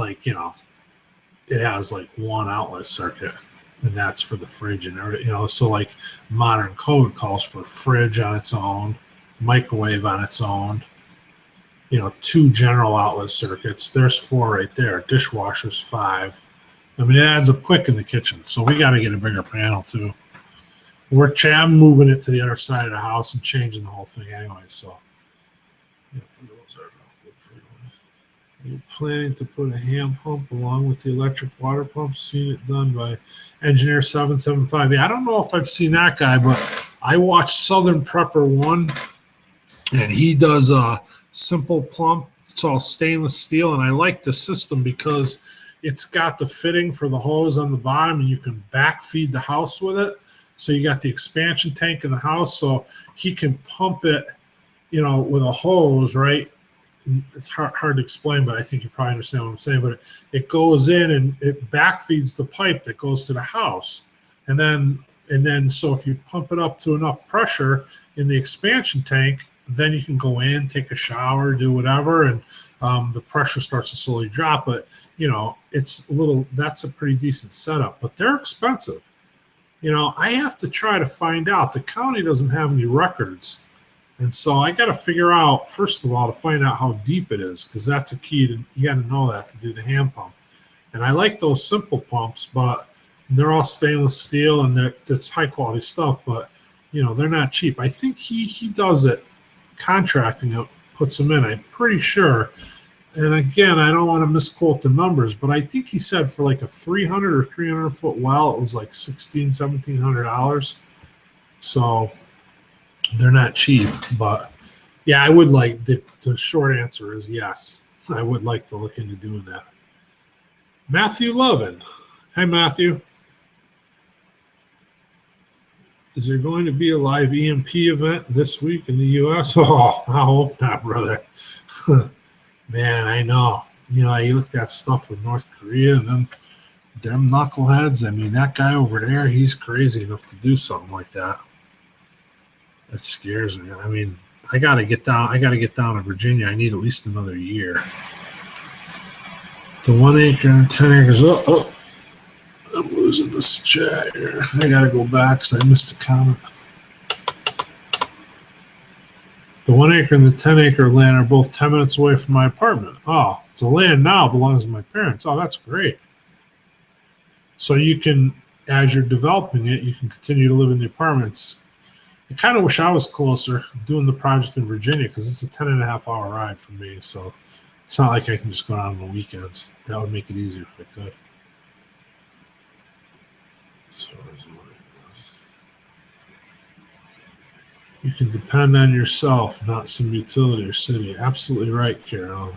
it has, one outlet circuit, and that's for the fridge and everything, so, modern code calls for fridge on its own, microwave on its own, 2 general outlet circuits. There's 4 right there. Dishwasher's 5. I mean, it adds up quick in the kitchen, so we got to get a bigger panel too. I'm moving it to the other side of the house and changing the whole thing anyway. So, yeah, those are good for you. Are you planning to put a hand pump along with the electric water pump? Seen it done by Engineer 775. Yeah, I don't know if I've seen that guy, but I watched Southern Prepper 1, and he does a simple pump. It's all stainless steel, and I like the system because it's got the fitting for the hose on the bottom, and you can backfeed the house with it. So you got the expansion tank in the house, so he can pump it, with a hose, right? It's hard to explain, but I think you probably understand what I'm saying. But it goes in and it backfeeds the pipe that goes to the house, and then so if you pump it up to enough pressure in the expansion tank, then you can go in, take a shower, do whatever, and the pressure starts to slowly drop. But that's a pretty decent setup, but they're expensive. I have to try to find out. The county doesn't have any records. And so I got to figure out, first of all, to find out how deep it is, because that's a key. You got to know that to do the hand pump. And I like those simple pumps, but they're all stainless steel and that's high quality stuff, but they're not cheap. I think he does it, contracting it, puts them in. I'm pretty sure. And again, I don't want to misquote the numbers, but I think he said for like a 300 or 300 foot well, it was like $1,700. So they're not cheap, but yeah, I would like the short answer is yes. I would like to look into doing that. Matthew Lovin. Hi, Matthew. Is there going to be a live EMP event this week in the U.S.? Oh, I hope not, brother. Man, I know. You look at that stuff with North Korea and then them knuckleheads. I mean, that guy over there, he's crazy enough to do something like that. That scares me. I mean, I got to get down to Virginia. I need at least another year. The 1 acre and 10 acres. Oh, I'm losing this chat here. I got to go back because I missed a comment. The 1 acre and the 10 acre land are both 10 minutes away from my apartment. Oh, the land now belongs to my parents. Oh, that's great. So you can, as you're developing it, you can continue to live in the apartments. I kind of wish I was closer doing the project in Virginia because it's a 10.5-hour ride for me. So it's not like I can just go out on the weekends. That would make it easier if I could. As far as you can depend on yourself, not some utility or city. Absolutely right, Carol.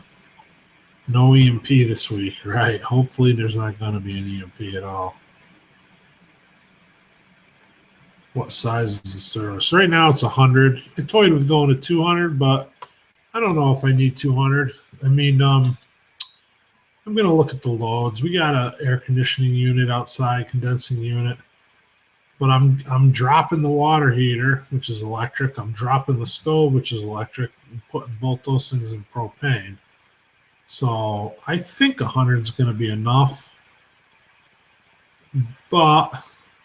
No EMP this week, right? Hopefully there's not going to be an EMP at all. What size is the service? Right now it's 100. I toyed with going to 200, but I don't know if I need 200. I mean, I'm going to look at the loads. We got an air conditioning unit outside, condensing unit. But I'm dropping the water heater, which is electric. I'm dropping the stove, which is electric, and putting both those things in propane. So I think 100 is going to be enough. But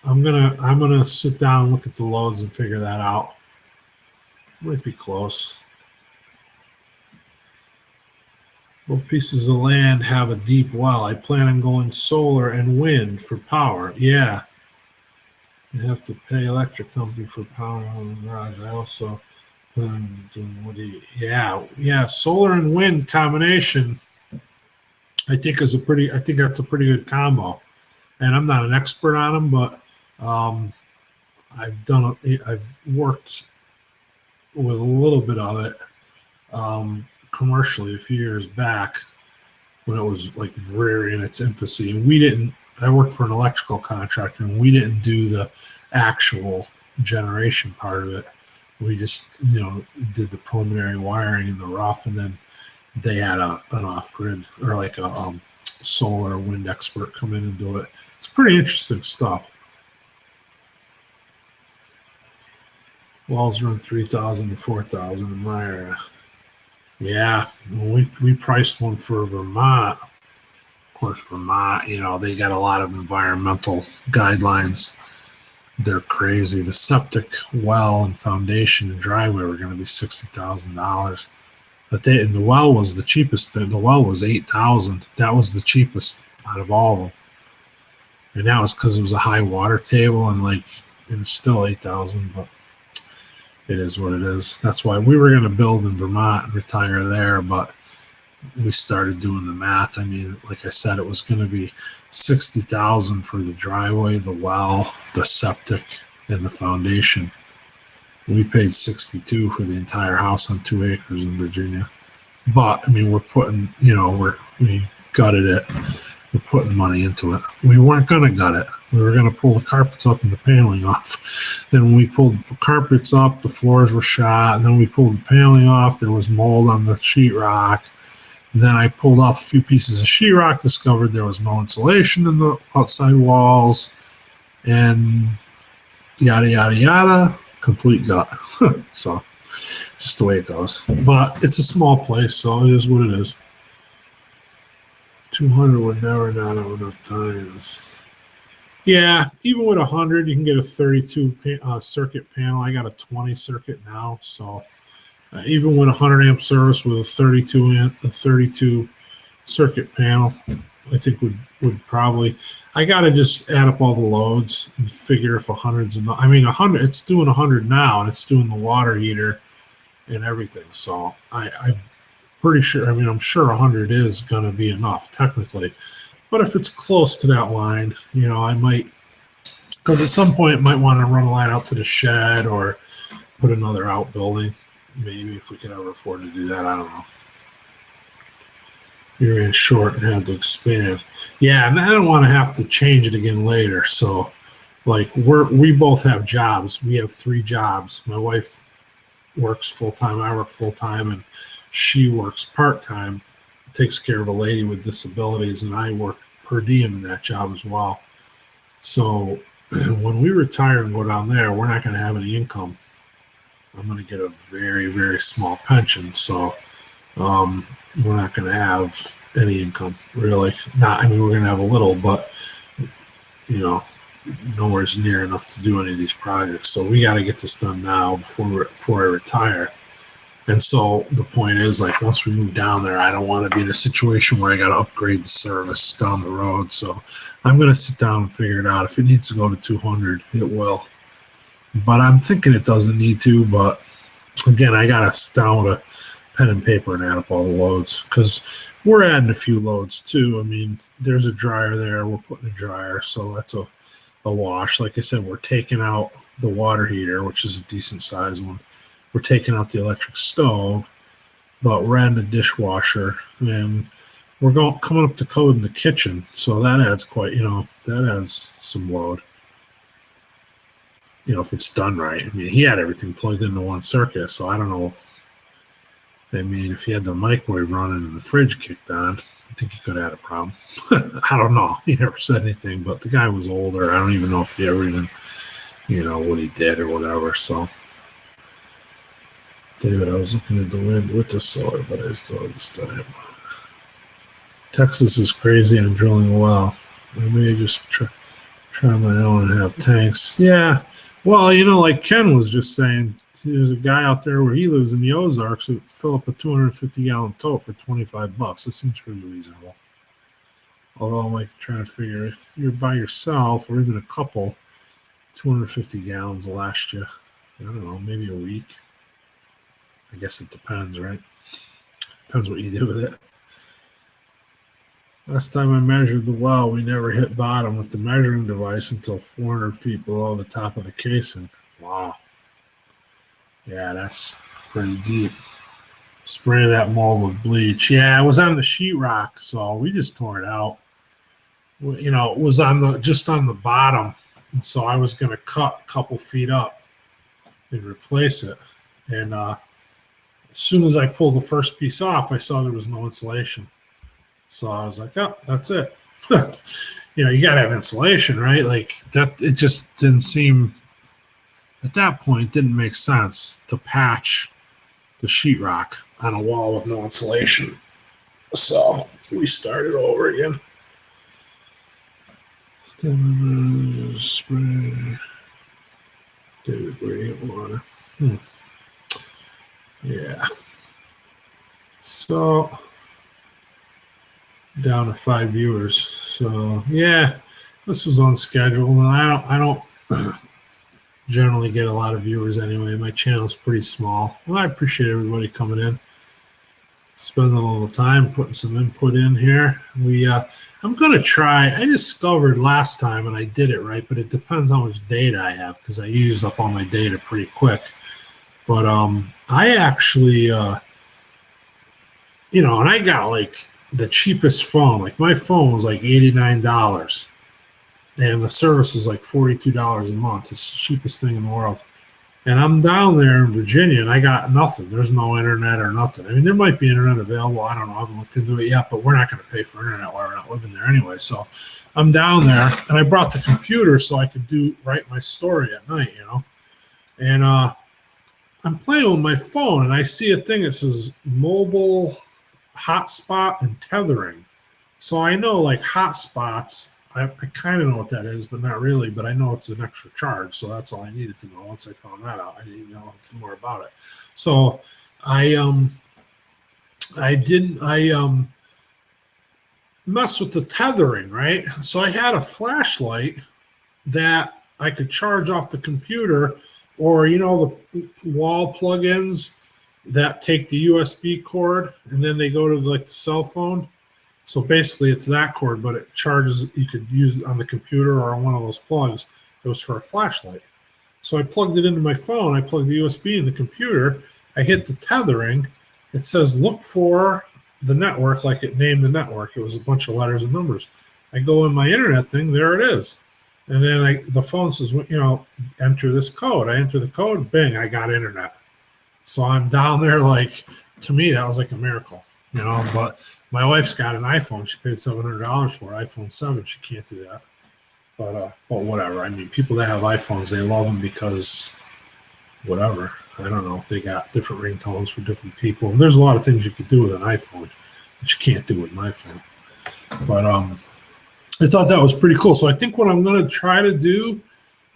I'm gonna sit down and look at the loads and figure that out. Might be close. Both pieces of land have a deep well. I plan on going solar and wind for power. Yeah. You have to pay electric company for power on the garage. I also plan on doing yeah. Solar and wind combination, I think that's a pretty good combo. And I'm not an expert on them, but I've worked with a little bit of it commercially a few years back when it was like very in its infancy. And I worked for an electrical contractor, and we didn't do the actual generation part of it. We just, did the preliminary wiring in the rough, and then they had an off-grid or like a solar or wind expert come in and do it. It's pretty interesting stuff. Walls run 3,000 to 4,000 in my area. Yeah, we priced one for Vermont. Of course, Vermont, they got a lot of environmental guidelines. They're crazy. The septic well and foundation and driveway were going to be $60,000. But the well was the cheapest thing. The well was $8,000. That was the cheapest out of all of them. And that was because it was a high water table, and it's still 8,000, but it is what it is. That's why we were going to build in Vermont and retire there, but we started doing the math. I mean, like I said, it was going to be 60,000 for the driveway, the well, the septic, and the foundation. We paid 62 for the entire house on 2 acres in Virginia. But I mean, we're putting, we gutted it. We're putting money into it. We weren't going to gut it. We were going to pull the carpets up and the paneling off. Then when we pulled the carpets up, the floors were shot. And then we pulled the paneling off. There was mold on the sheetrock. And then I pulled off a few pieces of sheetrock, discovered there was no insulation in the outside walls, and yada, yada, yada, complete gut. So just the way it goes. But it's a small place, so it is what it is. 200 would never not have enough tires. Yeah, even with 100, you can get a 32 circuit panel. I got a 20 circuit now, so even with a 100 amp service with a 32 circuit panel, I think would probably. I got to just add up all the loads and figure if 100's enough. I mean, 100. It's doing 100 now, and it's doing the water heater and everything. So I'm pretty sure. I mean, I'm sure 100 is going to be enough technically. But if it's close to that line, I might, because at some point, might want to run a line out to the shed or put another outbuilding. Maybe if we could ever afford to do that, I don't know. We ran short and had to expand. Yeah, and I don't want to have to change it again later. So, we both have jobs. We have 3 jobs. My wife works full time. I work full time, and she works part time. Takes care of a lady with disabilities, and I work per diem in that job as well. So when we retire and go down there, we're not going to have any income. I'm going to get a very, very small pension. So we're not going to have any income, really. We're going to have a little, but, nowhere's near enough to do any of these projects. So we got to get this done now before I retire. And so the point is, once we move down there, I don't want to be in a situation where I got to upgrade the service down the road. So I'm going to sit down and figure it out. If it needs to go to 200, it will. But I'm thinking it doesn't need to. But again, I got to sit down with a pen and paper and add up all the loads, because we're adding a few loads too. I mean, there's a dryer there. We're putting a dryer. So that's a wash. Like I said, we're taking out the water heater, which is a decent sized one. We're taking out the electric stove, but we're adding a dishwasher, and we're coming up to code in the kitchen. So that adds that adds some load. If it's done right. I mean, he had everything plugged into one circuit, so I don't know. I mean, if he had the microwave running and the fridge kicked on, I think he could have had a problem. I don't know. He never said anything, but the guy was older. I don't even know if he ever even, what he did or whatever. So. David, I was looking at the wind with the solar, but I still had to study. Texas is crazy on drilling a well. I may just try my own and have tanks. Yeah. Well, like Ken was just saying, there's a guy out there where he lives in the Ozarks who fill up a 250-gallon tote for $25. It seems pretty reasonable. Although I'm trying to figure, if you're by yourself or even a couple, 250 gallons will last you, I don't know, maybe a week. I guess it depends, right? Depends what you do with it. Last time I measured the well, we never hit bottom with the measuring device until 400 feet below the top of the casing. Wow. Yeah, that's pretty deep. Spray that mold with bleach. Yeah, it was on the sheetrock, so we just tore it out. It was just on the bottom, so I was going to cut a couple feet up and replace it. And as soon as I pulled the first piece off, I saw there was no insulation. So I was like, oh, that's it. You got to have insulation, right? That, it just didn't seem, at that point, didn't make sense to patch the sheetrock on a wall with no insulation. So we started over again. Spray. David gradient water. Yeah. So down to 5 viewers. So yeah, This was unscheduled, and I don't generally get a lot of viewers anyway. My channel's pretty small. Well, I appreciate everybody coming in, spending a little time, putting some input in here. I'm going to try. I discovered last time, and I did it right, but it depends how much data I have because I used up all my data pretty quick. But I actually, and I got like the cheapest phone. Like my phone was like $89. And the service is like $42 a month. It's the cheapest thing in the world. And I'm down there in Virginia, and I got nothing. There's no internet or nothing. I mean, there might be internet available. I don't know. I haven't looked into it yet, but we're not going to pay for internet while we're not living there anyway. So I'm down there, and I brought the computer so I could write my story at night, And I'm playing with my phone, and I see a thing that says mobile hotspot and tethering. So I know like hotspots. I kind of know what that is, but not really. But I know it's an extra charge, so that's all I needed to know. Once I found that out, I didn't know more about it. So I messed with the tethering, right? So I had a flashlight that I could charge off the computer, or the wall plugins that take the USB cord and then they go to like the cell phone. So basically it's that cord, but it charges, you could use it on the computer or on one of those plugs. It was for a flashlight. So I plugged it into my phone. I plugged the USB in the computer. I hit the tethering. It says, look for the network, like it named the network. It was a bunch of letters and numbers. I go in my internet thing, there it is. And then the phone says, enter this code. I enter the code, bing, I got internet. So I'm down there, like, to me, that was like a miracle, but my wife's got an iPhone. She paid $700 for it, iPhone 7. She can't do that. But whatever. I mean, people that have iPhones, they love them because whatever. I don't know if they got different ringtones for different people. And there's a lot of things you could do with an iPhone that you can't do with an iPhone. But I thought that was pretty cool. So I think what I'm going to try to do,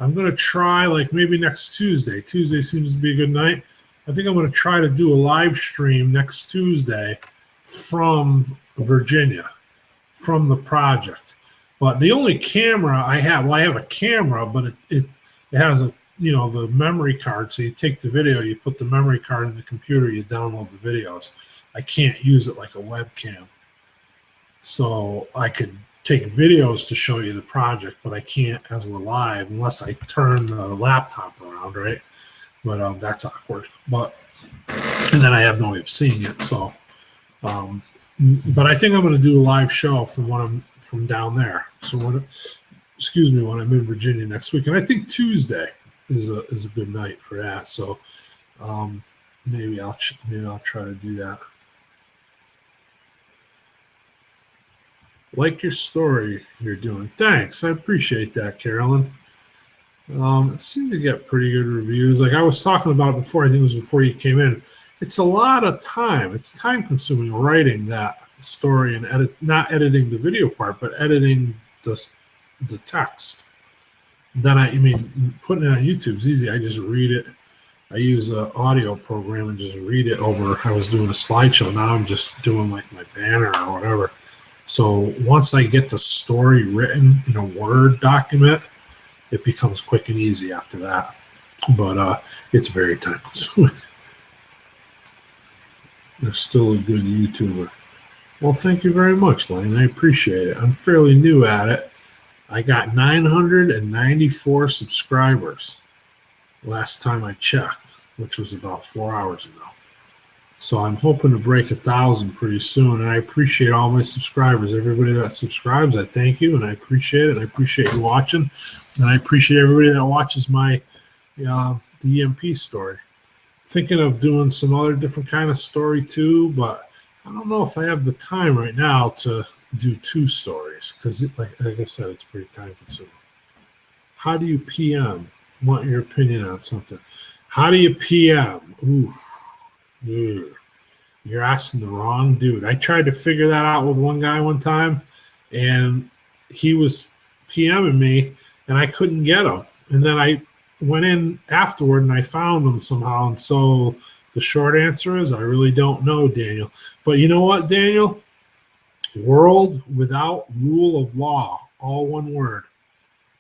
I'm going to try like maybe next Tuesday. Tuesday seems to be a good night. I think I'm going to try to do a live stream next Tuesday from Virginia, from the project. But the only camera I have, I have a camera, but it has the memory card. So you take the video, you put the memory card in the computer, you download the videos. I can't use it like a webcam. So I could take videos to show you the project, but I can't as we're live unless I turn the laptop around, right? But that's awkward. And then I have no way of seeing it. So, but I think I'm going to do a live show from down there. So when I'm in Virginia next week, and I think Tuesday is a good night for that. So maybe I'll try to do that. Like your story you're doing. Thanks. I appreciate that, Carolyn. It seemed to get pretty good reviews. Like I was talking about before, I think it was before you came in. It's a lot of time. It's time consuming writing that story and not editing the video part, but editing the text. Then putting it on YouTube is easy. I just read it. I use an audio program and just read it over. I was doing a slideshow. Now I'm just doing like my banner or whatever. So once I get the story written in a Word document, it becomes quick and easy after that. But it's very time consuming. They're still a good YouTuber. Well, thank you very much, Lane. I appreciate it. I'm fairly new at it. I got 994 subscribers last time I checked, which was about 4 hours ago. So I'm hoping to break 1,000 pretty soon. And I appreciate all my subscribers. Everybody that subscribes, I thank you, and I appreciate it. And I appreciate you watching. And I appreciate everybody that watches my the EMP story. Thinking of doing some other different kind of story too, but I don't know if I have the time right now to do 2 stories because, like I said, it's pretty time consuming. How do you PM? Want your opinion on something? How do you PM? Oof. Dude, you're asking the wrong dude. I tried to figure that out with one guy one time, and he was PMing me, and I couldn't get him. And then I went in afterward, and I found him somehow. And so the short answer is I really don't know, Daniel. But you know what, Daniel? World without rule of law, all one word.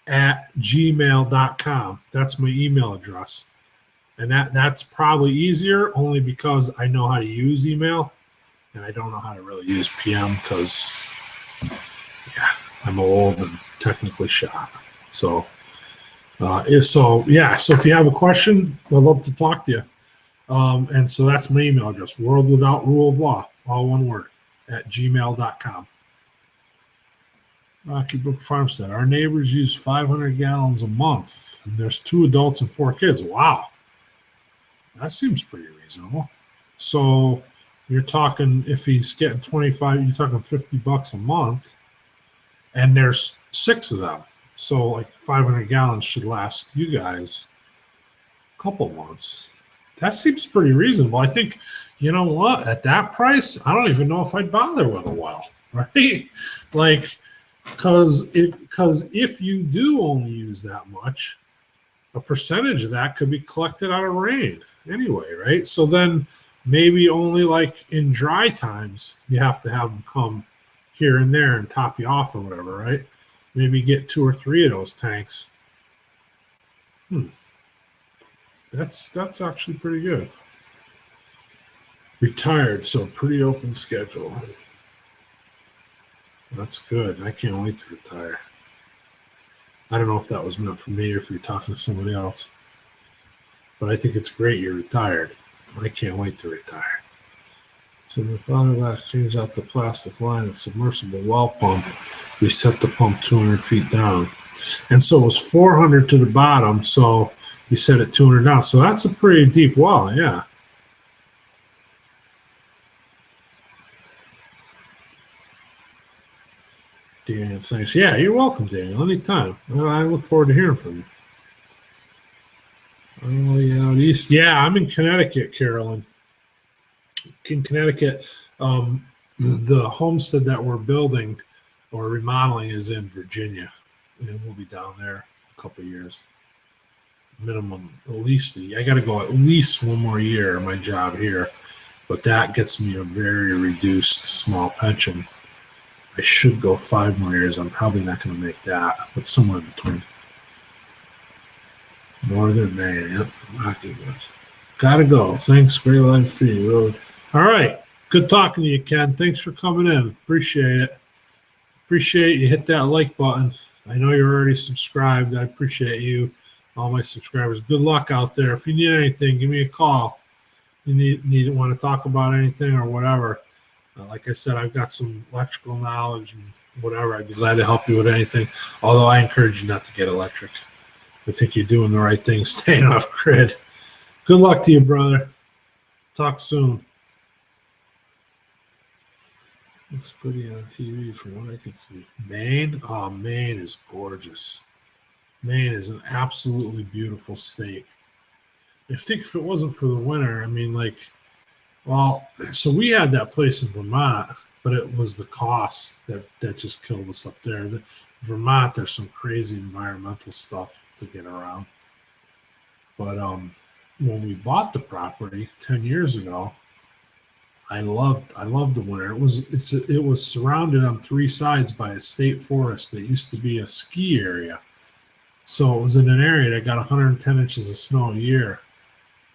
gmail.com. That's my email address. And that's probably easier only because I know how to use email and I don't know how to really use PM because, yeah, I'm old and technically shot. So, so if you have a question, I'd love to talk to you. And so that's my email address, world without rule of law, all one word, at gmail.com. Rocky Brook Farmstead. Our neighbors use 500 gallons a month, and there's 2 adults and 4 kids. Wow. That seems pretty reasonable. So you're talking, if he's getting 25, you're talking $50 a month, and there's 6 of them. So like 500 gallons should last you guys a couple months. That seems pretty reasonable. I think, you know what, at that price, I don't even know if I'd bother with a well, right? Like, because if you do only use that much, a percentage of that could be collected out of rain anyway, right? So then maybe only like in dry times you have to have them come here and there and top you off or whatever, right? Maybe get 2 or 3 of those tanks. That's actually pretty good. Retired, so pretty open schedule. That's good. I can't wait to retire. I don't know if that was meant for me or if you're talking to somebody else. But I think it's great you're retired. I can't wait to retire. So my father last changed out the plastic line of submersible well pump. We set the pump 200 feet down. And so it was 400 to the bottom, so you set it 200 down. So that's a pretty deep well, yeah. Daniel, thanks. Yeah, you're welcome, Daniel. Anytime. I look forward to hearing from you. Oh, yeah, out east. Yeah, I'm in Connecticut, Carolyn. In Connecticut, the homestead that we're building or remodeling is in Virginia, and we'll be down there a couple of years. Minimum, at least. I got to go at least 1 more year of my job here, but that gets me a very reduced small pension. I should go 5 more years. I'm probably not going to make that, but somewhere in between. Northern Maine, yep. Rocky Brook. Gotta go. Thanks, Great Line Free Road. All right. Good talking to you, Ken. Thanks for coming in. Appreciate it. Appreciate you hit that like button. I know you're already subscribed. I appreciate you, all my subscribers. Good luck out there. If you need anything, give me a call. You want to talk about anything or whatever. Like I said, I've got some electrical knowledge and whatever. I'd be glad to help you with anything. Although I encourage you not to get electric. I think you're doing the right thing, staying off grid. Good luck to you, brother. Talk soon. Looks pretty on TV from what I can see. Maine? Oh, Maine is gorgeous. Maine is an absolutely beautiful state. I think if it wasn't for the winter, I mean, like, well, so we had that place in Vermont, but it was the cost that just killed us up there. Vermont, there's some crazy environmental stuff to get around. But when we bought the property 10 years ago, I loved the winter. It was surrounded on 3 sides by a state forest that used to be a ski area. So it was in an area that got 110 inches of snow a year.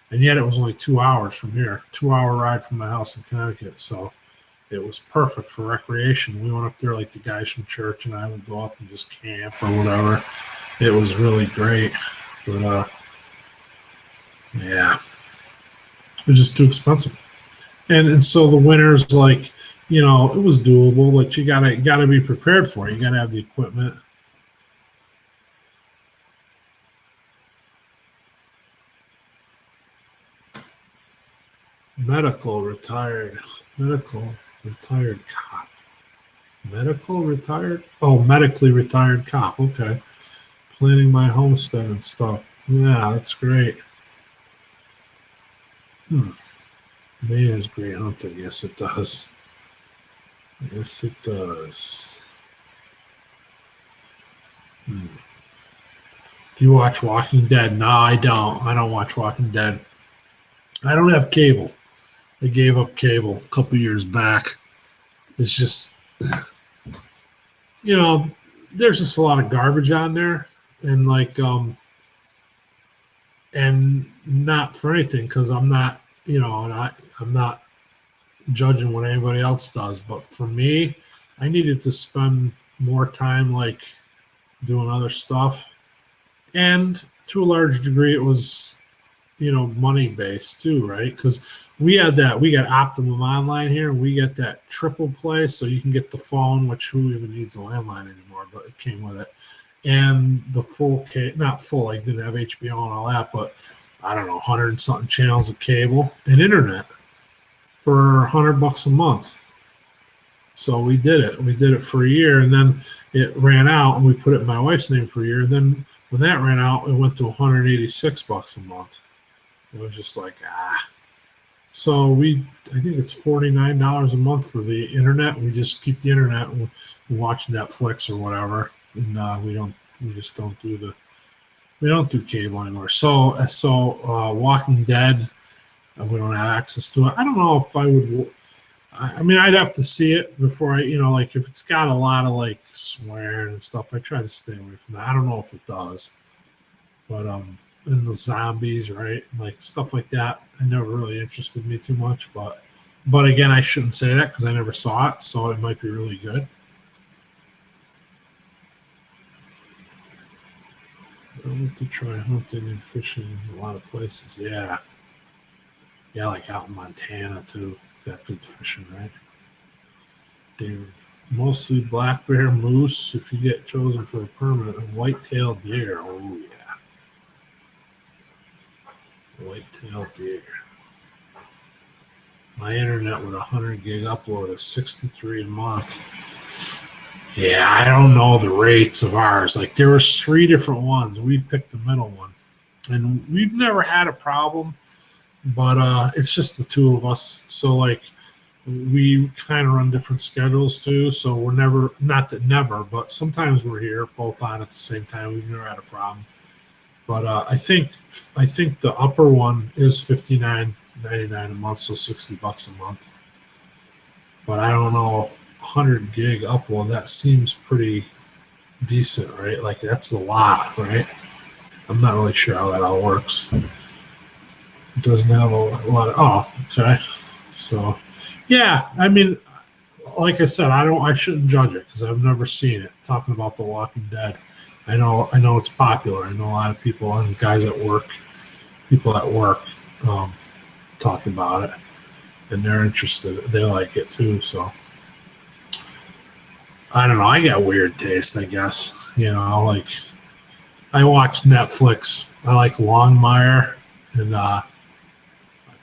And yet it was only 2 hours from here, 2-hour ride from my house in Connecticut. So it was perfect for recreation. We went up there like the guys from church, and I would go up and just camp or whatever. It was really great. But, yeah, it was just too expensive. And so the winter's like, you know, it was doable, but you gotta be prepared for it. You gotta have the equipment. Medical retired cop. Medical retired? Oh, medically retired cop. Okay. Planning my homestead and stuff. Yeah, that's great. Maine has great hunting. Yes, it does. Yes, it does. Do you watch Walking Dead? No, I don't. I don't watch Walking Dead. I don't have cable. I gave up cable a couple years back. It's just, you know, there's just a lot of garbage on there. and like and not for anything, because I'm not, and I'm not judging what anybody else does, but for me, I needed to spend more time like doing other stuff, and to a large degree, it was money based too, right? Because we got Optimum Online here, and we get that triple play, so you can get the phone, which who even needs a landline anymore, but it came with it, and the full not full, like didn't have HBO and all that, but I don't know, 100 and something channels of cable and internet for $100 a month. So we did it. We did it for a year, and then it ran out, and we put it in my wife's name for a year. And then when that ran out, it went to $186 a month. It was just like So I think it's $49 a month for the internet. We just keep the internet, and we watch Netflix or whatever, and we just don't do cable anymore. So Walking Dead, we don't have access to it. I don't know if I would. I mean, I'd have to see it before like if it's got a lot of like swearing and stuff, I try to stay away from that. I don't know if it does, but and the zombies, right? Like stuff like that, I never really interested me too much. But again, I shouldn't say that because I never saw it, so it might be really good. I need to try hunting and fishing in a lot of places. Yeah, like out in Montana too. That good fishing, right? Dude, mostly black bear, moose if you get chosen for a permit, and white-tailed deer. Oh yeah, white-tailed deer. My internet with 100 gig upload is $63 a month. Yeah, I don't know the rates of ours. Like there was 3 different ones. We picked the middle one, and we've never had a problem. But it's just the two of us. So like we kind of run different schedules too. So we're never, not that never, but sometimes we're here both on at the same time. We've never had a problem. But I think the upper one is $59.99 a month, so $60 a month. But I don't know, 100 gig upload, that seems pretty decent, right? Like that's a lot, right? I'm not really sure how that all works. It doesn't have a lot of, okay. So yeah, I mean, like I said, I shouldn't judge it because I've never seen it. Talking about The Walking Dead, I know it's popular. I know a lot of people and guys at work, people at work, talk about it, and they're interested. They like it too. So I don't know. I got weird taste, I guess. Like I watch Netflix. I like Longmire, and of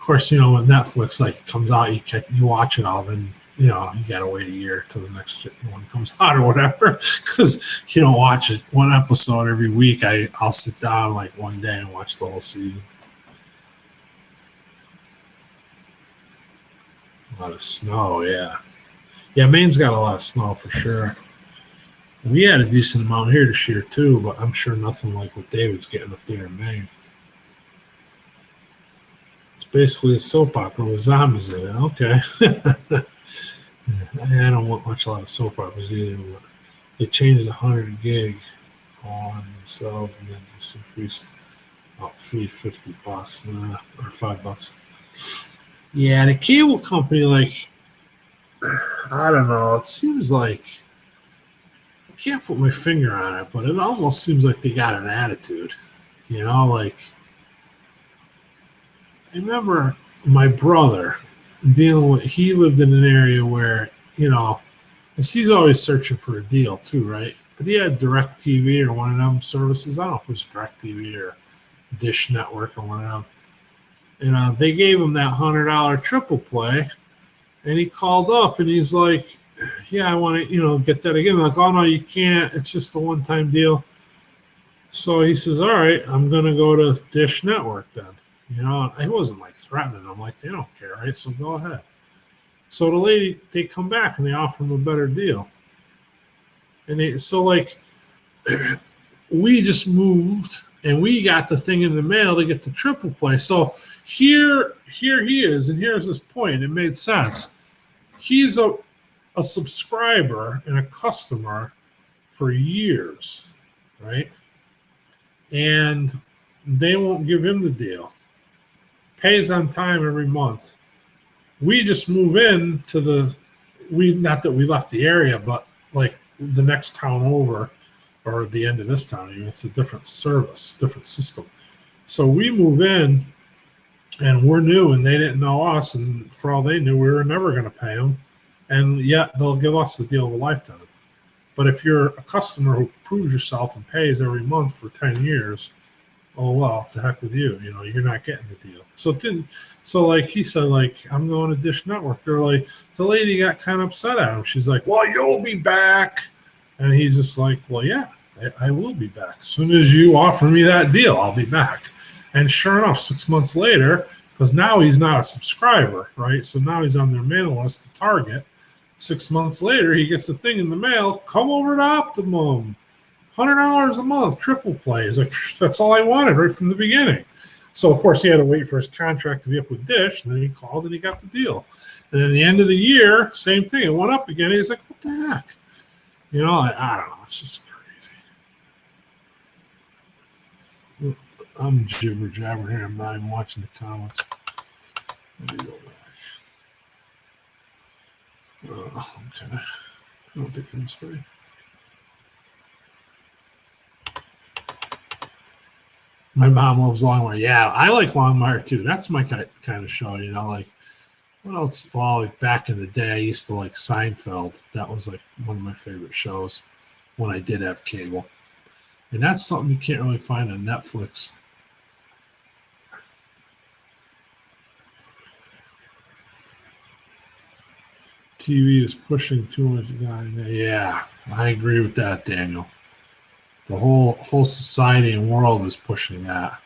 course, when Netflix like comes out, you watch it all, then you gotta wait a year till the next one comes out or whatever, because you don't watch it one episode every week. I'll sit down like one day and watch the whole season. A lot of snow, yeah. Maine's got a lot of snow for sure. We had a decent amount here this year too, but I'm sure nothing like what David's getting up there in Maine. It's basically a soap opera with zombies in it. Okay. I don't want a lot of soap operas either, but they changed 100 gig on themselves and then just increased about fee $50 or $5. Yeah, the cable company, like, I don't know. It seems like I can't put my finger on it, but it almost seems like they got an attitude. Like I remember my brother dealing with. He lived in an area where because he's always searching for a deal too, right? But he had DirecTV or one of them services. I don't know if it was DirecTV or Dish Network or one of them. And they gave him that $100 triple play, and he called up and he's like, "Yeah, I want to, get that again." I'm like, "Oh no, you can't. It's just a one-time deal." So he says, "All right, I'm gonna go to Dish Network then." I wasn't like threatening. I'm like, they don't care, right? So go ahead. So the lady, they come back and they offer him a better deal. And we just moved and we got the thing in the mail to get the triple play. So here he is, and here's his point. It made sense. He's a subscriber and a customer for years, right? and they won't give him the deal. Pays on time every month. We just move in to not that we left the area, but like the next town over or the end of this town. Even it's a different service, different system. So we move in and we're new and they didn't know us. And for all they knew, we were never going to pay them. And yet they'll give us the deal of a lifetime. But if you're a customer who proves yourself and pays every month for 10 years, oh, well, to heck with you. You're not getting the deal. So like he said, like, I'm going to Dish Network. They're like, the lady got kind of upset at him. She's like, well, you'll be back. And he's just like, well, yeah, I will be back. As soon as you offer me that deal, I'll be back. And sure enough, 6 months later, because now he's not a subscriber, right? So now he's on their mailing list to Target. 6 months later, he gets a thing in the mail. Come over to Optimum. $100 a month, triple play. He's like, that's all I wanted right from the beginning. So, of course, he had to wait for his contract to be up with Dish, and then he called and he got the deal. And at the end of the year, same thing. It went up again. He's like, what the heck? I don't know. It's just crazy. I'm jibber jabber here. I'm not even watching the comments. Let me go back. Okay. I don't think I'm going to stay. My mom loves Longmire. Yeah, I like Longmire too. That's my kind of show, like what else? Well, like back in the day, I used to like Seinfeld. That was like one of my favorite shows when I did have cable. And that's something you can't really find on Netflix. TV is pushing too much. Yeah, I agree with that, Daniel. The whole society and world is pushing that.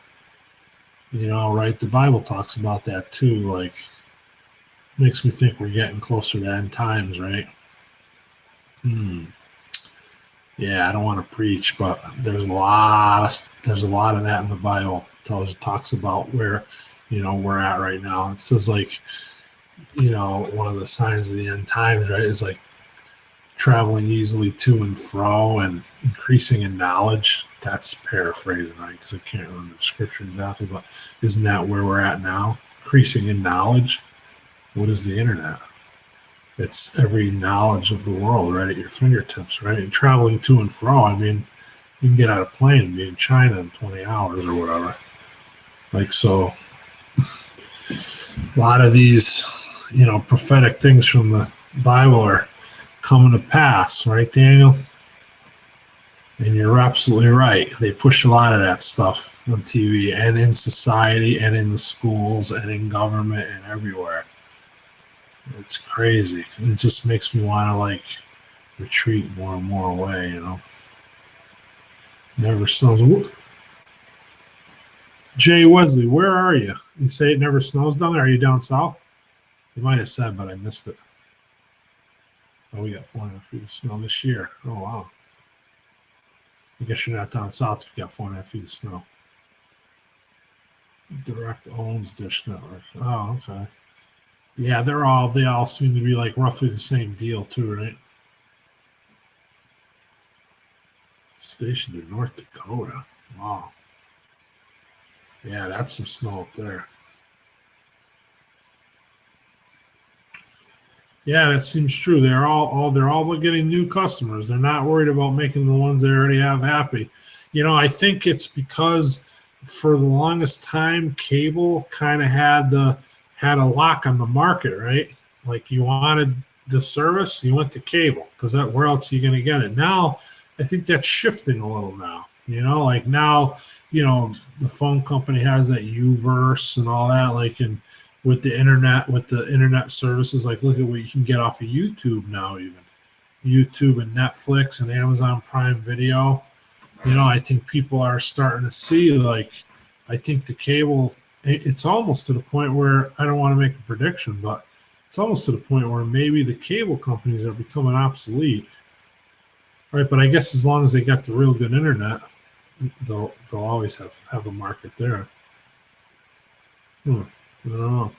Right? The Bible talks about that too. Like, makes me think we're getting closer to end times, right? Yeah, I don't want to preach, but there's a lot of that in the Bible. It talks about where, we're at right now. It says like, one of the signs of the end times, right, is like traveling easily to and fro and increasing in knowledge. That's paraphrasing, right? Because I can't remember the scripture exactly, but isn't that where we're at now? Increasing in knowledge. What is the internet? It's every knowledge of the world right at your fingertips, right? And traveling to and fro. I mean, you can get out of a plane and be in China in 20 hours or whatever. Like, so a lot of these, prophetic things from the Bible are coming to pass, right, Daniel? And you're absolutely right. They push a lot of that stuff on TV and in society and in the schools and in government and everywhere. It's crazy. It just makes me want to like retreat more and more away, Never snows. Jay Wesley, where are you? You say it never snows down there? Are you down south? You might have said, but I missed it. Oh, we got 4.5 feet of snow this year. Oh, wow. I guess you're not down south if you got 4.5 feet of snow. Direct owns Dish Network. Oh, okay. Yeah, they all seem to be like roughly the same deal too, right? Stationed in North Dakota. Wow. Yeah, that's some snow up there. Yeah, that seems true. They're all getting new customers. They're not worried about making the ones they already have happy. I think it's because for the longest time, cable kind of had a lock on the market, right? Like you wanted the service, you went to cable because where else are you going to get it? Now, I think that's shifting a little now. Like now, the phone company has that Uverse and all that, like with the internet services, like look at what you can get off of YouTube now, even YouTube and Netflix and Amazon Prime Video. I think people are starting to see, like, I think the cable, it's almost to the point where I don't want to make a prediction, but it's almost to the point where maybe the cable companies are becoming obsolete, right? But I guess as long as they got the real good internet, they'll always have a market there. I don't know.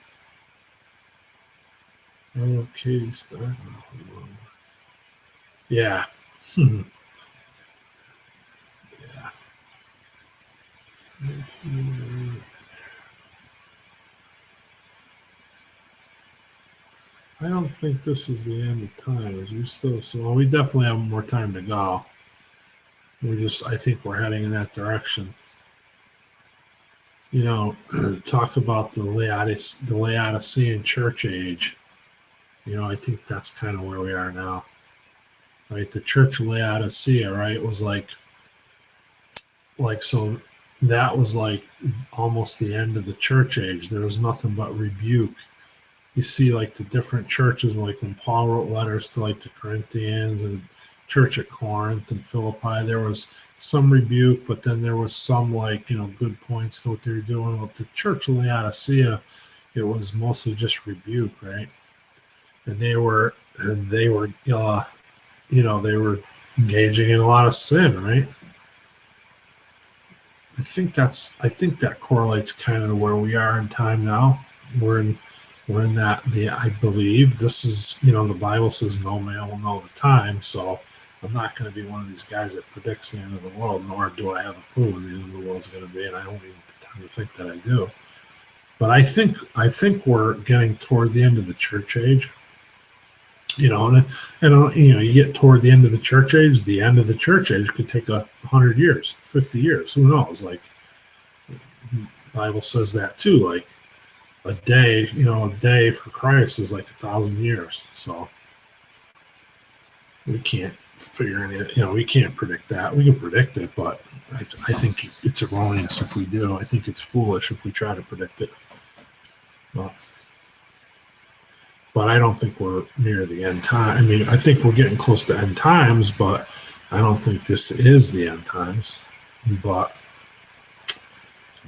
I love Katie stuff. Yeah. Yeah. I don't think this is the end of times. We definitely have more time to go. I think we're heading in that direction. Talk about the Laodicean church age. I think that's kind of where we are now. Right? The church of Laodicea, right, was so that was like almost the end of the church age. There was nothing but rebuke. You see like the different churches, like when Paul wrote letters to like the Corinthians and church at Corinth and Philippi, there was some rebuke, but then there was some good points to what they were doing. With the church of Laodicea, it was mostly just rebuke, right? And they were they were engaging in a lot of sin, right? I think that correlates kind of where we are in time now. We're in that. I believe this is, the Bible says no man will know the time, so I'm not going to be one of these guys that predicts the end of the world, nor do I have a clue when the end of the world's going to be, and I don't even pretend to think that I do. But I think we're getting toward the end of the church age. And you get toward the end of the church age. The end of the church age could take 100 years, 50 years. Who knows? Like, the Bible says that too. Like, a day for Christ is like 1,000 years. So we can't figure we can't predict that. We can predict it, but I think it's erroneous if we do. I think it's foolish if we try to predict it. But I don't think we're near the end time. I mean, I think we're getting close to end times, but I don't think this is the end times. But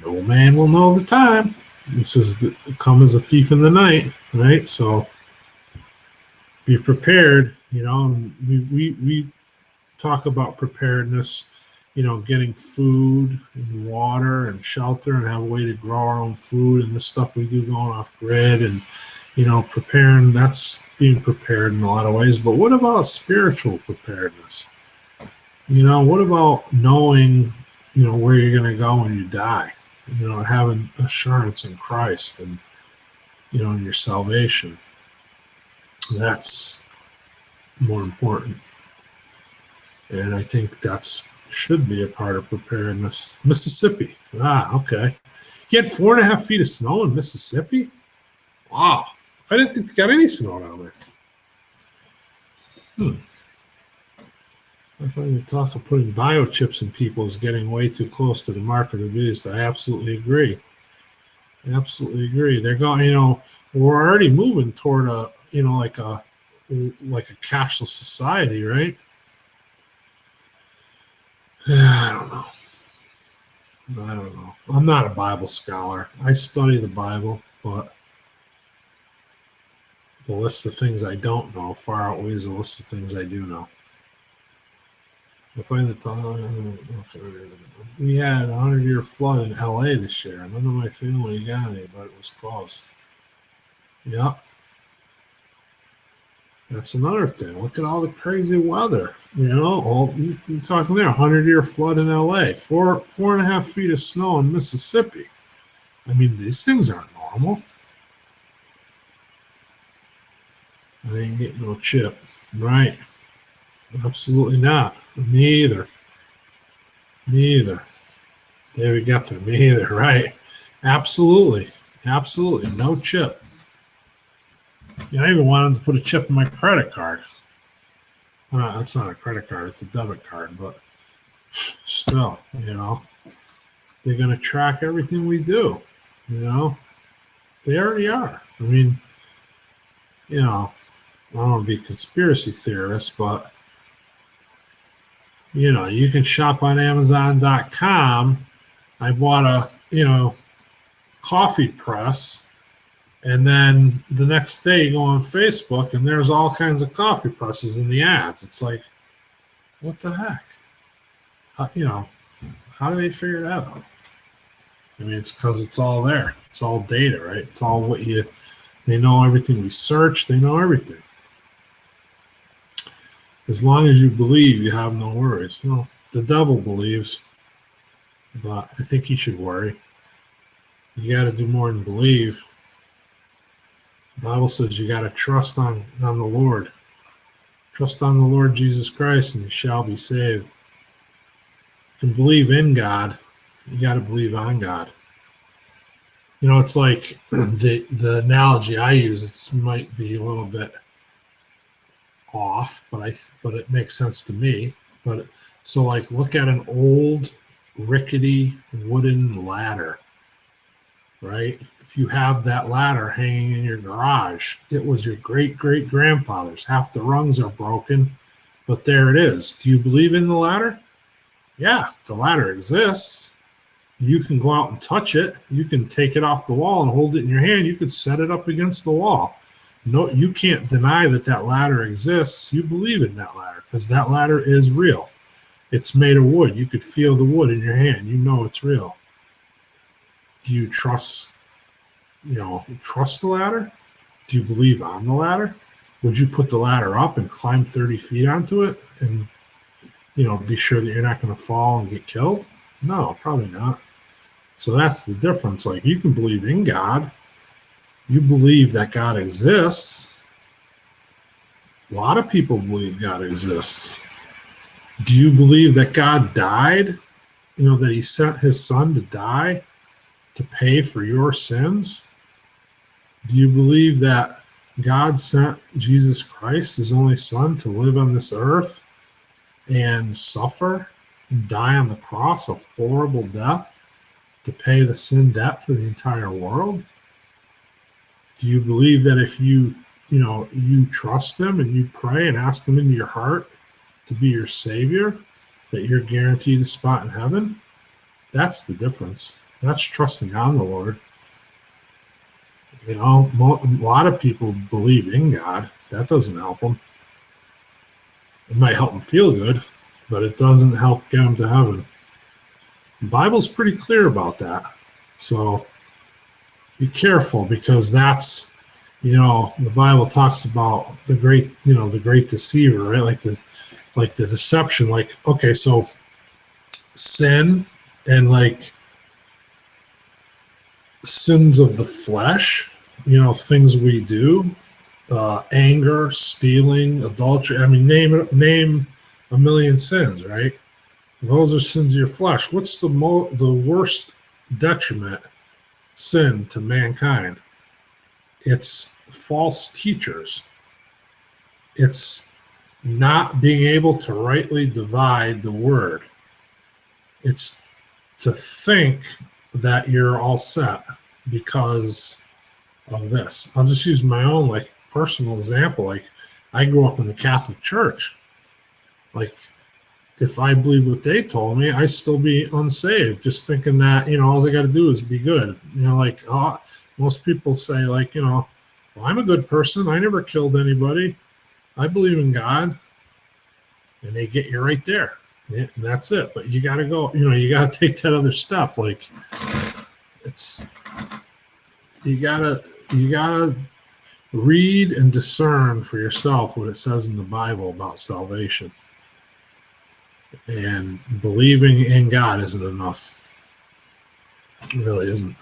no man will know the time. This is come as a thief in the night, right? So be prepared. We talk about preparedness. Getting food and water and shelter and have a way to grow our own food and this stuff we do going off grid and preparing. That's being prepared in a lot of ways. But what about spiritual preparedness? What about knowing where you're going to go when you die? Having assurance in Christ and in your salvation. That's more important. And I think should be a part of preparedness. Mississippi. Okay. You had 4.5 feet of snow in Mississippi? Wow. I didn't think they got any snow down there. I find the talk of putting biochips in people is getting way too close to the mark of the beast. I absolutely agree. They're going, we're already moving toward a cashless society, right? I don't know. I'm not a Bible scholar. I study the Bible, but the list of things I don't know far outweighs the list of things I do know. I find we had a 100-year flood in LA this year. None of my family got any, but it was close. Yep. That's another thing. Look at all the crazy weather. You're talking there, 100-year flood in LA, 4.5 feet of snow in Mississippi. I mean, these things aren't normal. I ain't getting no chip. Right. Absolutely not. Me either. David Guthrie, me either. Right. Absolutely. No chip. I even wanted to put a chip in my credit card. That's not a credit card. It's a debit card. But still, they're going to track everything we do. They already are. I mean, I don't want to be conspiracy theorist, but you can shop on Amazon.com. I bought a coffee press, and then the next day you go on Facebook and there's all kinds of coffee presses in the ads. It's like, what the heck? How do they figure that out? I mean, it's because it's all there. It's all data, right? It's all they know everything we search. They know everything. As long as you believe, you have no worries. The devil believes, but I think he should worry. You got to do more than believe. The Bible says you got to trust on the Lord. Trust on the Lord Jesus Christ and you shall be saved. You can believe in God. You got to believe on God. You know, it's like the analogy I use. It might be a little bit off, but it makes sense to me. But so, like, look at an old rickety wooden ladder, right? If you have that ladder hanging in your garage, it was your great great grandfather's. Half the rungs are broken, but there it is. Do you believe in the ladder? Yeah, the ladder exists. You can go out and touch it. You can take it off the wall and hold it in your hand. You can set it up against the wall. No, you can't deny that that ladder exists. You believe in that ladder because that ladder is real. It's made of wood. You could feel the wood in your hand. You know it's real. Do you trust the ladder? Do you believe on the ladder? Would you put the ladder up and climb 30 feet onto it and, be sure that you're not going to fall and get killed? No, probably not. So that's the difference. Like, you can believe in God. You believe that God exists. A lot of people believe God exists. Do you believe that God died? That he sent his son to die to pay for your sins? Do you believe that God sent Jesus Christ, his only son, to live on this earth and suffer and die on the cross a horrible death to pay the sin debt for the entire world? Do you believe that if you trust him and you pray and ask him into your heart to be your savior, that you're guaranteed a spot in heaven? That's the difference. That's trusting on the Lord. A lot of people believe in God. That doesn't help them. It might help them feel good, but it doesn't help get them to heaven. The Bible's pretty clear about that. So be careful, because that's, the Bible talks about the great deceiver, right? Like the deception. Like, okay, so sin and like sins of the flesh, things we do, anger, stealing, adultery. I mean, name a million sins, right? Those are sins of your flesh. What's the worst detriment sin to mankind? It's false teachers. It's not being able to rightly divide the word. It's to think that you're all set because of this. I'll just use my own personal example. Like, I grew up in the Catholic Church. Like, if I believe what they told me, I still be unsaved, just thinking that, all I got to do is be good. Most people say, well, I'm a good person. I never killed anybody. I believe in God. And they get you right there. Yeah, and that's it. But you got to go, you got to take that other step. Like, you gotta read and discern for yourself what it says in the Bible about salvation. And believing in God isn't enough. It really isn't.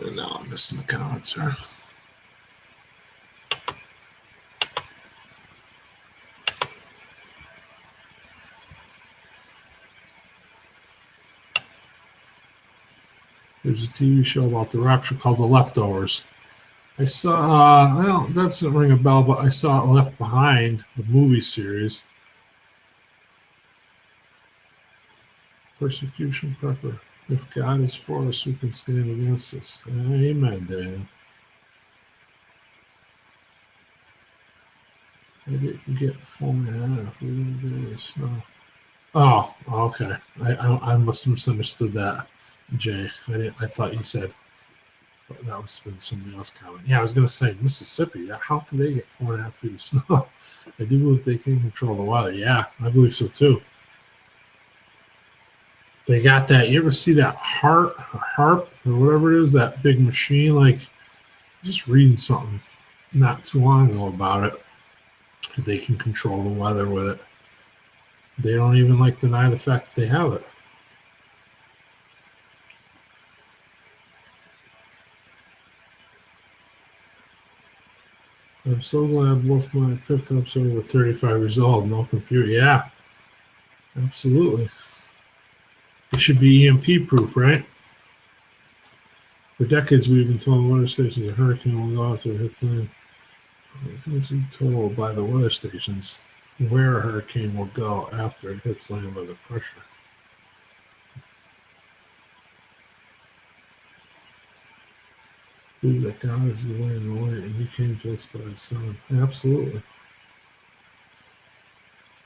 And now I'm missing the comments here. There's a TV show about the rapture called The Leftovers. I saw, that doesn't ring a bell, but I saw Left Behind, the movie series. Persecution prepper. If God is for us, who can stand against us? Amen, Dan. I didn't get 4.5. We didn't get any snow. Oh, okay. I must have misunderstood that, Jay. I thought you said that was been somebody else comment. Yeah, I was going to say Mississippi. How do they get 4.5 feet of snow? I do believe they can control the weather. Yeah, I believe so too. They got that. You ever see that harp or whatever it is, that big machine? Like, just reading something not too long ago about it. They can control the weather with it. They don't even deny the fact that they have it. I'm so glad both my pickups are over 35 years old. No computer. Yeah, absolutely. It should be EMP proof, right? For decades, we've been told weather stations a hurricane will go after it hits land. We've been told by the weather stations where a hurricane will go after it hits land by the pressure. Believe that God is the way and the light, and He came to us by His Son. Absolutely.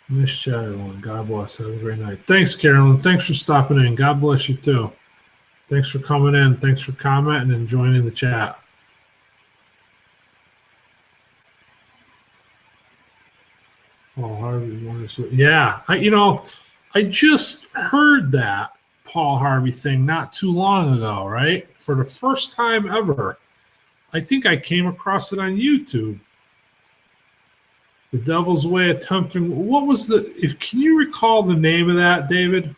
Nice chat, everyone. God bless. Have a great night. Thanks, Carolyn. Thanks for stopping in. God bless you, too. Thanks for coming in. Thanks for commenting and joining the chat. Paul Harvey wanted to, yeah. I just heard that Paul Harvey thing not too long ago, right? For the first time ever. I think I came across it on YouTube. The Devil's Way attempting. What was can you recall the name of that, David?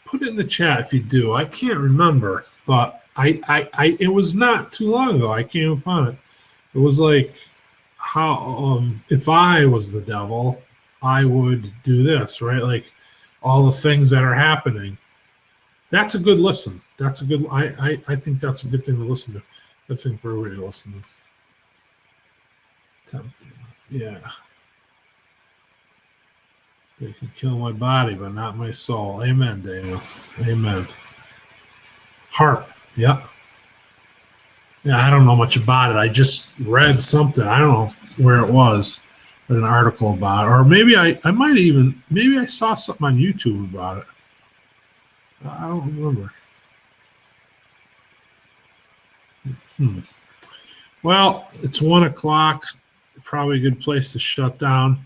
Put it in the chat if you do. I can't remember, but it was not too long ago I came upon it. It was like how if I was the devil, I would do this, right? Like all the things that are happening. That's a good listen. That's a good. I think that's a good thing to listen to. Good thing for everybody to listen to. Tempting, yeah. They can kill my body, but not my soul. Amen, Daniel. Amen. Harp. Yeah. Yeah, I don't know much about it. I just read something. I don't know where it was, an article about it. Or maybe I might even, maybe I saw something on YouTube about it. I don't remember. Well, it's 1 o'clock. Probably a good place to shut down.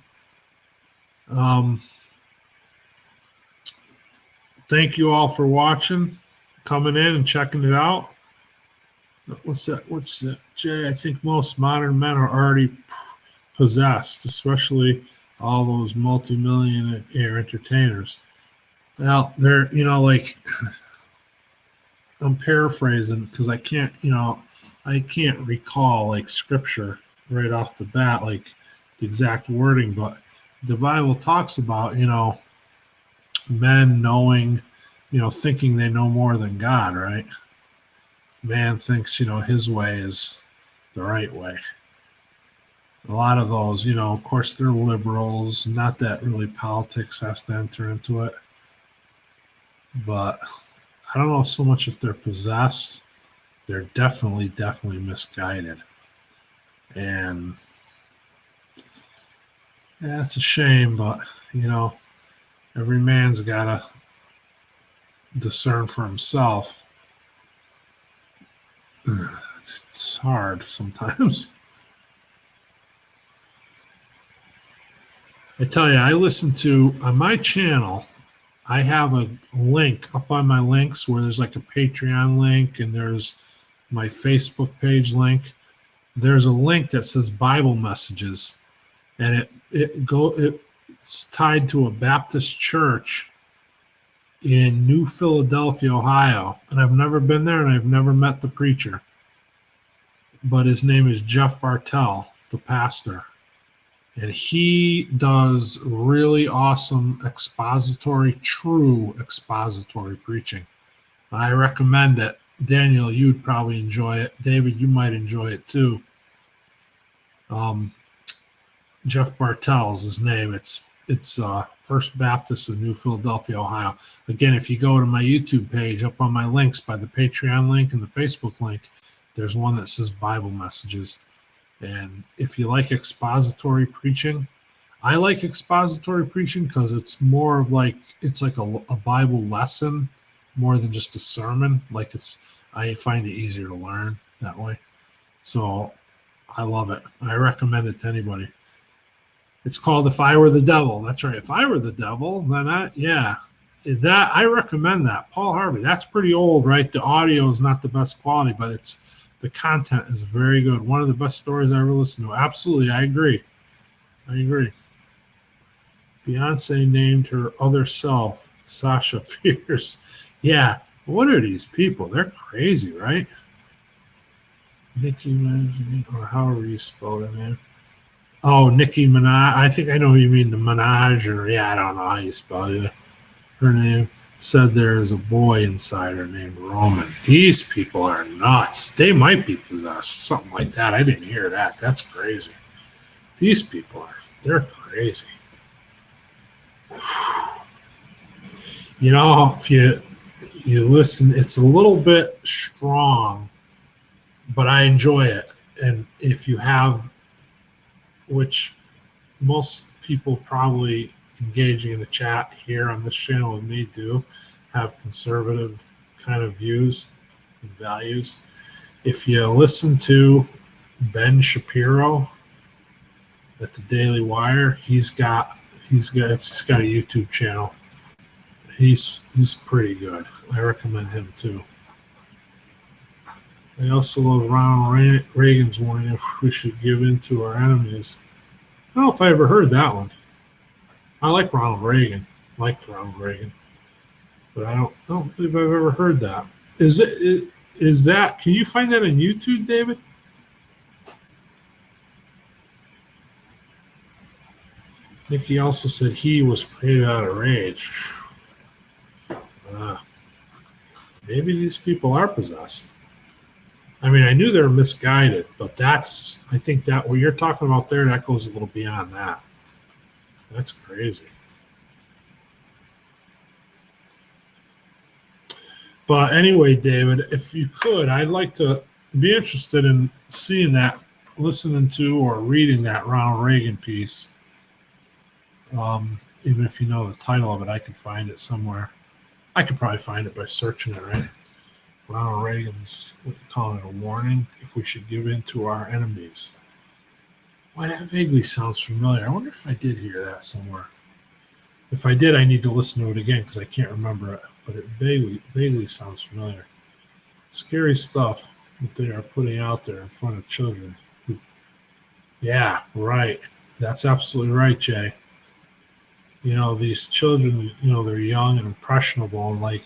Thank you all for watching, coming in and checking it out. What's that? Jay, I think most modern men are already possessed, especially all those multi-millionaire entertainers. Well, they're, like, I'm paraphrasing because I can't recall like scripture right off the bat, like the exact wording, but the Bible talks about, men knowing, thinking they know more than God, right? Man thinks, his way is the right way. A lot of those, of course, they're liberals. Not that really politics has to enter into it. But I don't know so much if they're possessed. They're definitely misguided. And yeah, it's a shame, but, every man's got to discern for himself. It's hard sometimes. I tell you, I listen to, on my channel, I have a link up on my links where there's like a Patreon link and there's my Facebook page link. There's a link that says Bible Messages, and it's tied to a Baptist church in New Philadelphia, Ohio. And I've never been there, and I've never met the preacher. But his name is Jeff Bartell, the pastor. And he does really awesome true expository preaching. I recommend it. Daniel, you'd probably enjoy it. David, you might enjoy it too. Jeff Bartell's his name. It's First Baptist of New Philadelphia, Ohio. Again, if you go to my YouTube page, up on my links by the Patreon link and the Facebook link, there's one that says Bible Messages. And if you like expository preaching, I like expository preaching because it's more of like, it's like a Bible lesson more than just a sermon. Like I find it easier to learn that way. So I love it. I recommend it to anybody. It's called If I Were the Devil. That's right. If I Were the Devil, then I recommend that. Paul Harvey. That's pretty old, right? The audio is not the best quality, but the content is very good. One of the best stories I ever listened to. Absolutely, I agree. Beyonce named her other self Sasha Fierce. Yeah, what are these people? They're crazy, right? Nicki Minaj, or however you spell her name. Oh, Nicki Minaj. I think I know who you mean, the Minaj, or yeah, I don't know how you spell it. Her name said there is a boy inside her named Roman. These people are nuts. They might be possessed, something like that. I didn't hear that. That's crazy. These people they're crazy. If you listen, it's a little bit strong, but I enjoy it. And if you have, which most people probably engaging in the chat here on this channel with me do, have conservative kind of views and values. If you listen to Ben Shapiro at the Daily Wire, he's got a YouTube channel. He's pretty good. I recommend him too. I also love Ronald Reagan's warning if we should give in to our enemies. I don't know if I ever heard that one. I like Ronald Reagan. Liked Ronald Reagan, but I don't believe I've ever heard that. Is that? Can you find that on YouTube, David? Nikki also said he was created out of rage. Maybe these people are possessed. I mean, I knew they were misguided, but I think that what you're talking about there, that goes a little beyond that. That's crazy. But anyway, David, if you could, I'd like to be interested in seeing that, listening to or reading that Ronald Reagan piece. Even if you know the title of it, I could find it somewhere. I could probably find it by searching it, right? Ronald Reagan's, what you call it, a warning if we should give in to our enemies. Why, that vaguely sounds familiar. I wonder if I did hear that somewhere. If I did, I need to listen to it again because I can't remember it. But it vaguely sounds familiar. Scary stuff that they are putting out there in front of children. Yeah, right. That's absolutely right, Jay. These children, they're young and impressionable, and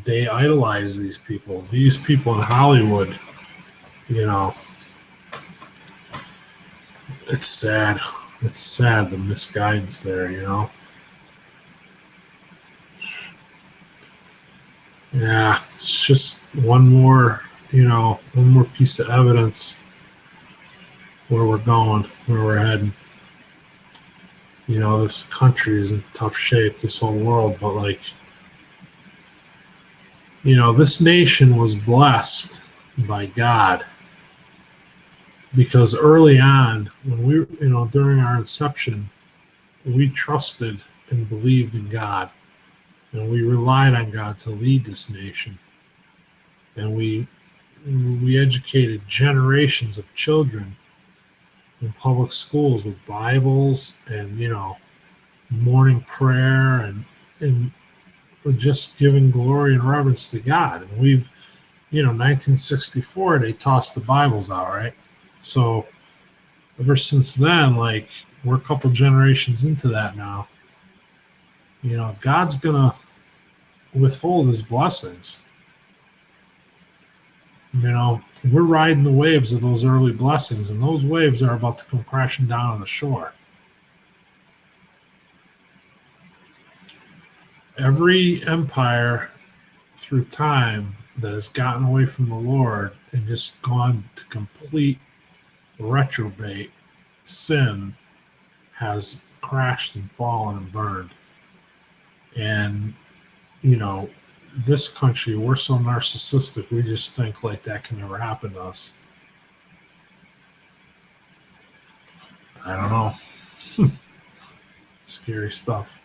they idolize these people. These people in Hollywood, it's sad. It's sad, the misguidance there, Yeah, it's just one more piece of evidence where we're going, where we're heading. This country is in tough shape, this whole world, but this nation was blessed by God because early on, when we, during our inception, we trusted and believed in God, and we relied on God to lead this nation, and we educated generations of children in public schools with Bibles and morning prayer and just giving glory and reverence to God. And we've 1964 they tossed the Bibles out, right? So ever since then, we're a couple generations into that now. God's gonna withhold his blessings. We're riding the waves of those early blessings, and those waves are about to come crashing down on the shore. Every empire through time that has gotten away from the Lord and just gone to complete retrobate sin has crashed and fallen and burned. And, this country, we're so narcissistic, we just think that can never happen to us. I don't know. Scary stuff.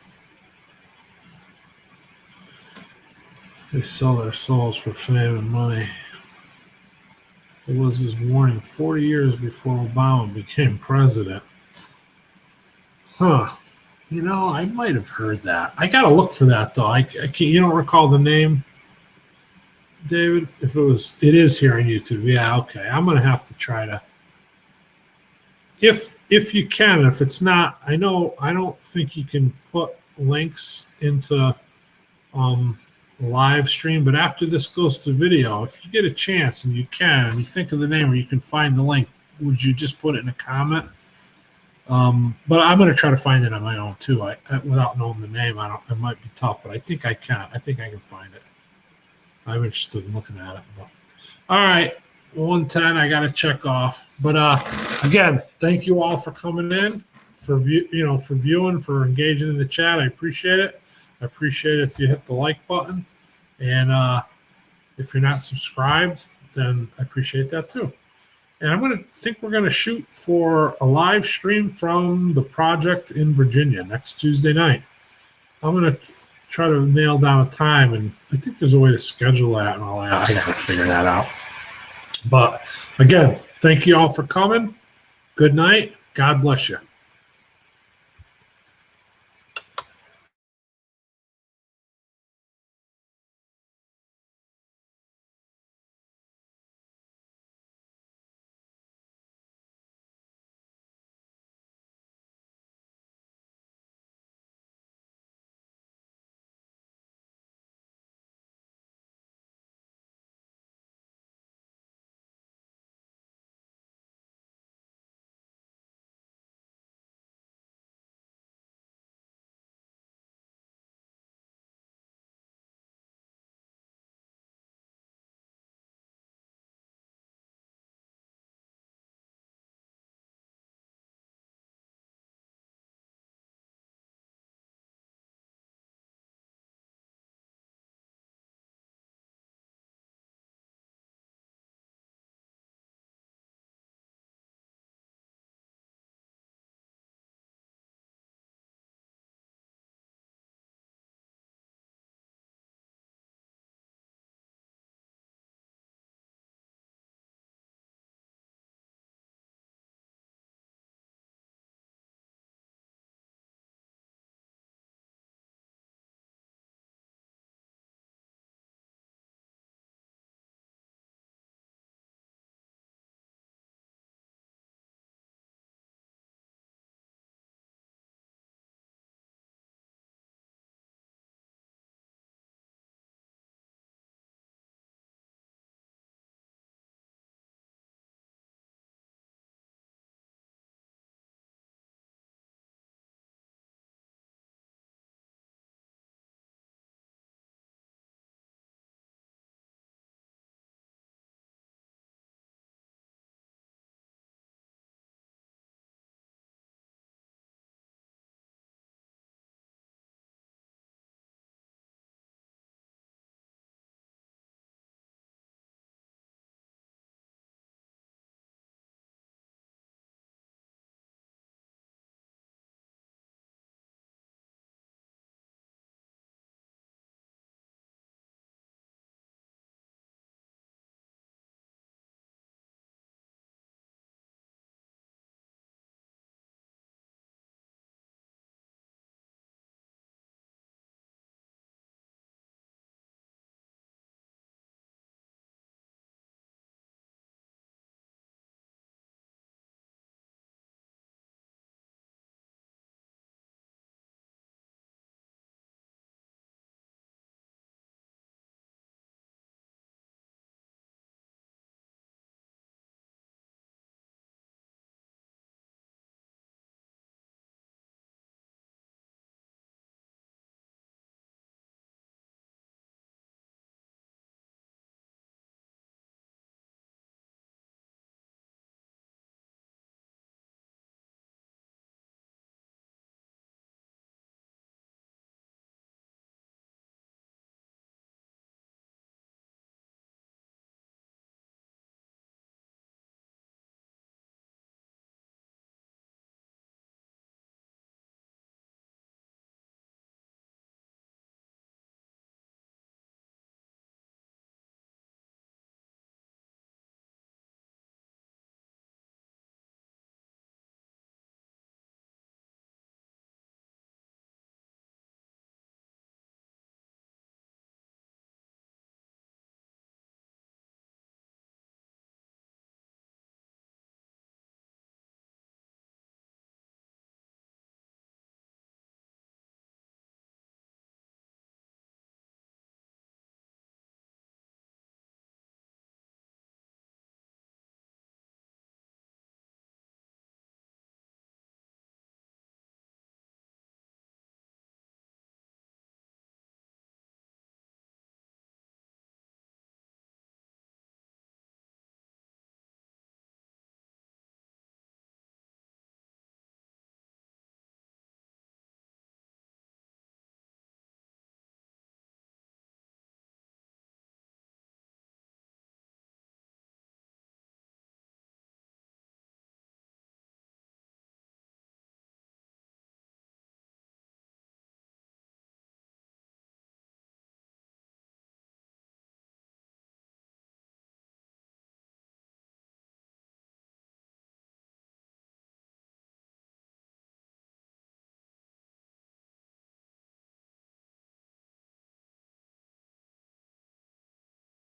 They sell their souls for fame and money. It was his warning 40 years before Obama became president. Huh. I might have heard that. I got to look for that, though. I can't, you don't recall the name, David? It is here on YouTube. Yeah, okay. I'm going to have to try to. If you can, if it's not, I don't think you can put links into live stream. But after this goes to video, if you get a chance and you can, and you think of the name or you can find the link, would you just put it in a comment? But I'm going to try to find it on my own too. Without knowing the name, it might be tough, but I think I can. I think I can find it. I'm interested in looking at it. But, all right, 110. I got to check off. But again, thank you all for coming in, for viewing, for engaging in the chat. I appreciate it. I appreciate it if you hit the like button, and if you're not subscribed, then I appreciate that too. And we're going to shoot for a live stream from the project in Virginia next Tuesday night. I'm going to try to nail down a time, and I think there's a way to schedule that and all that. I got to figure that out. But again, thank you all for coming. Good night. God bless you.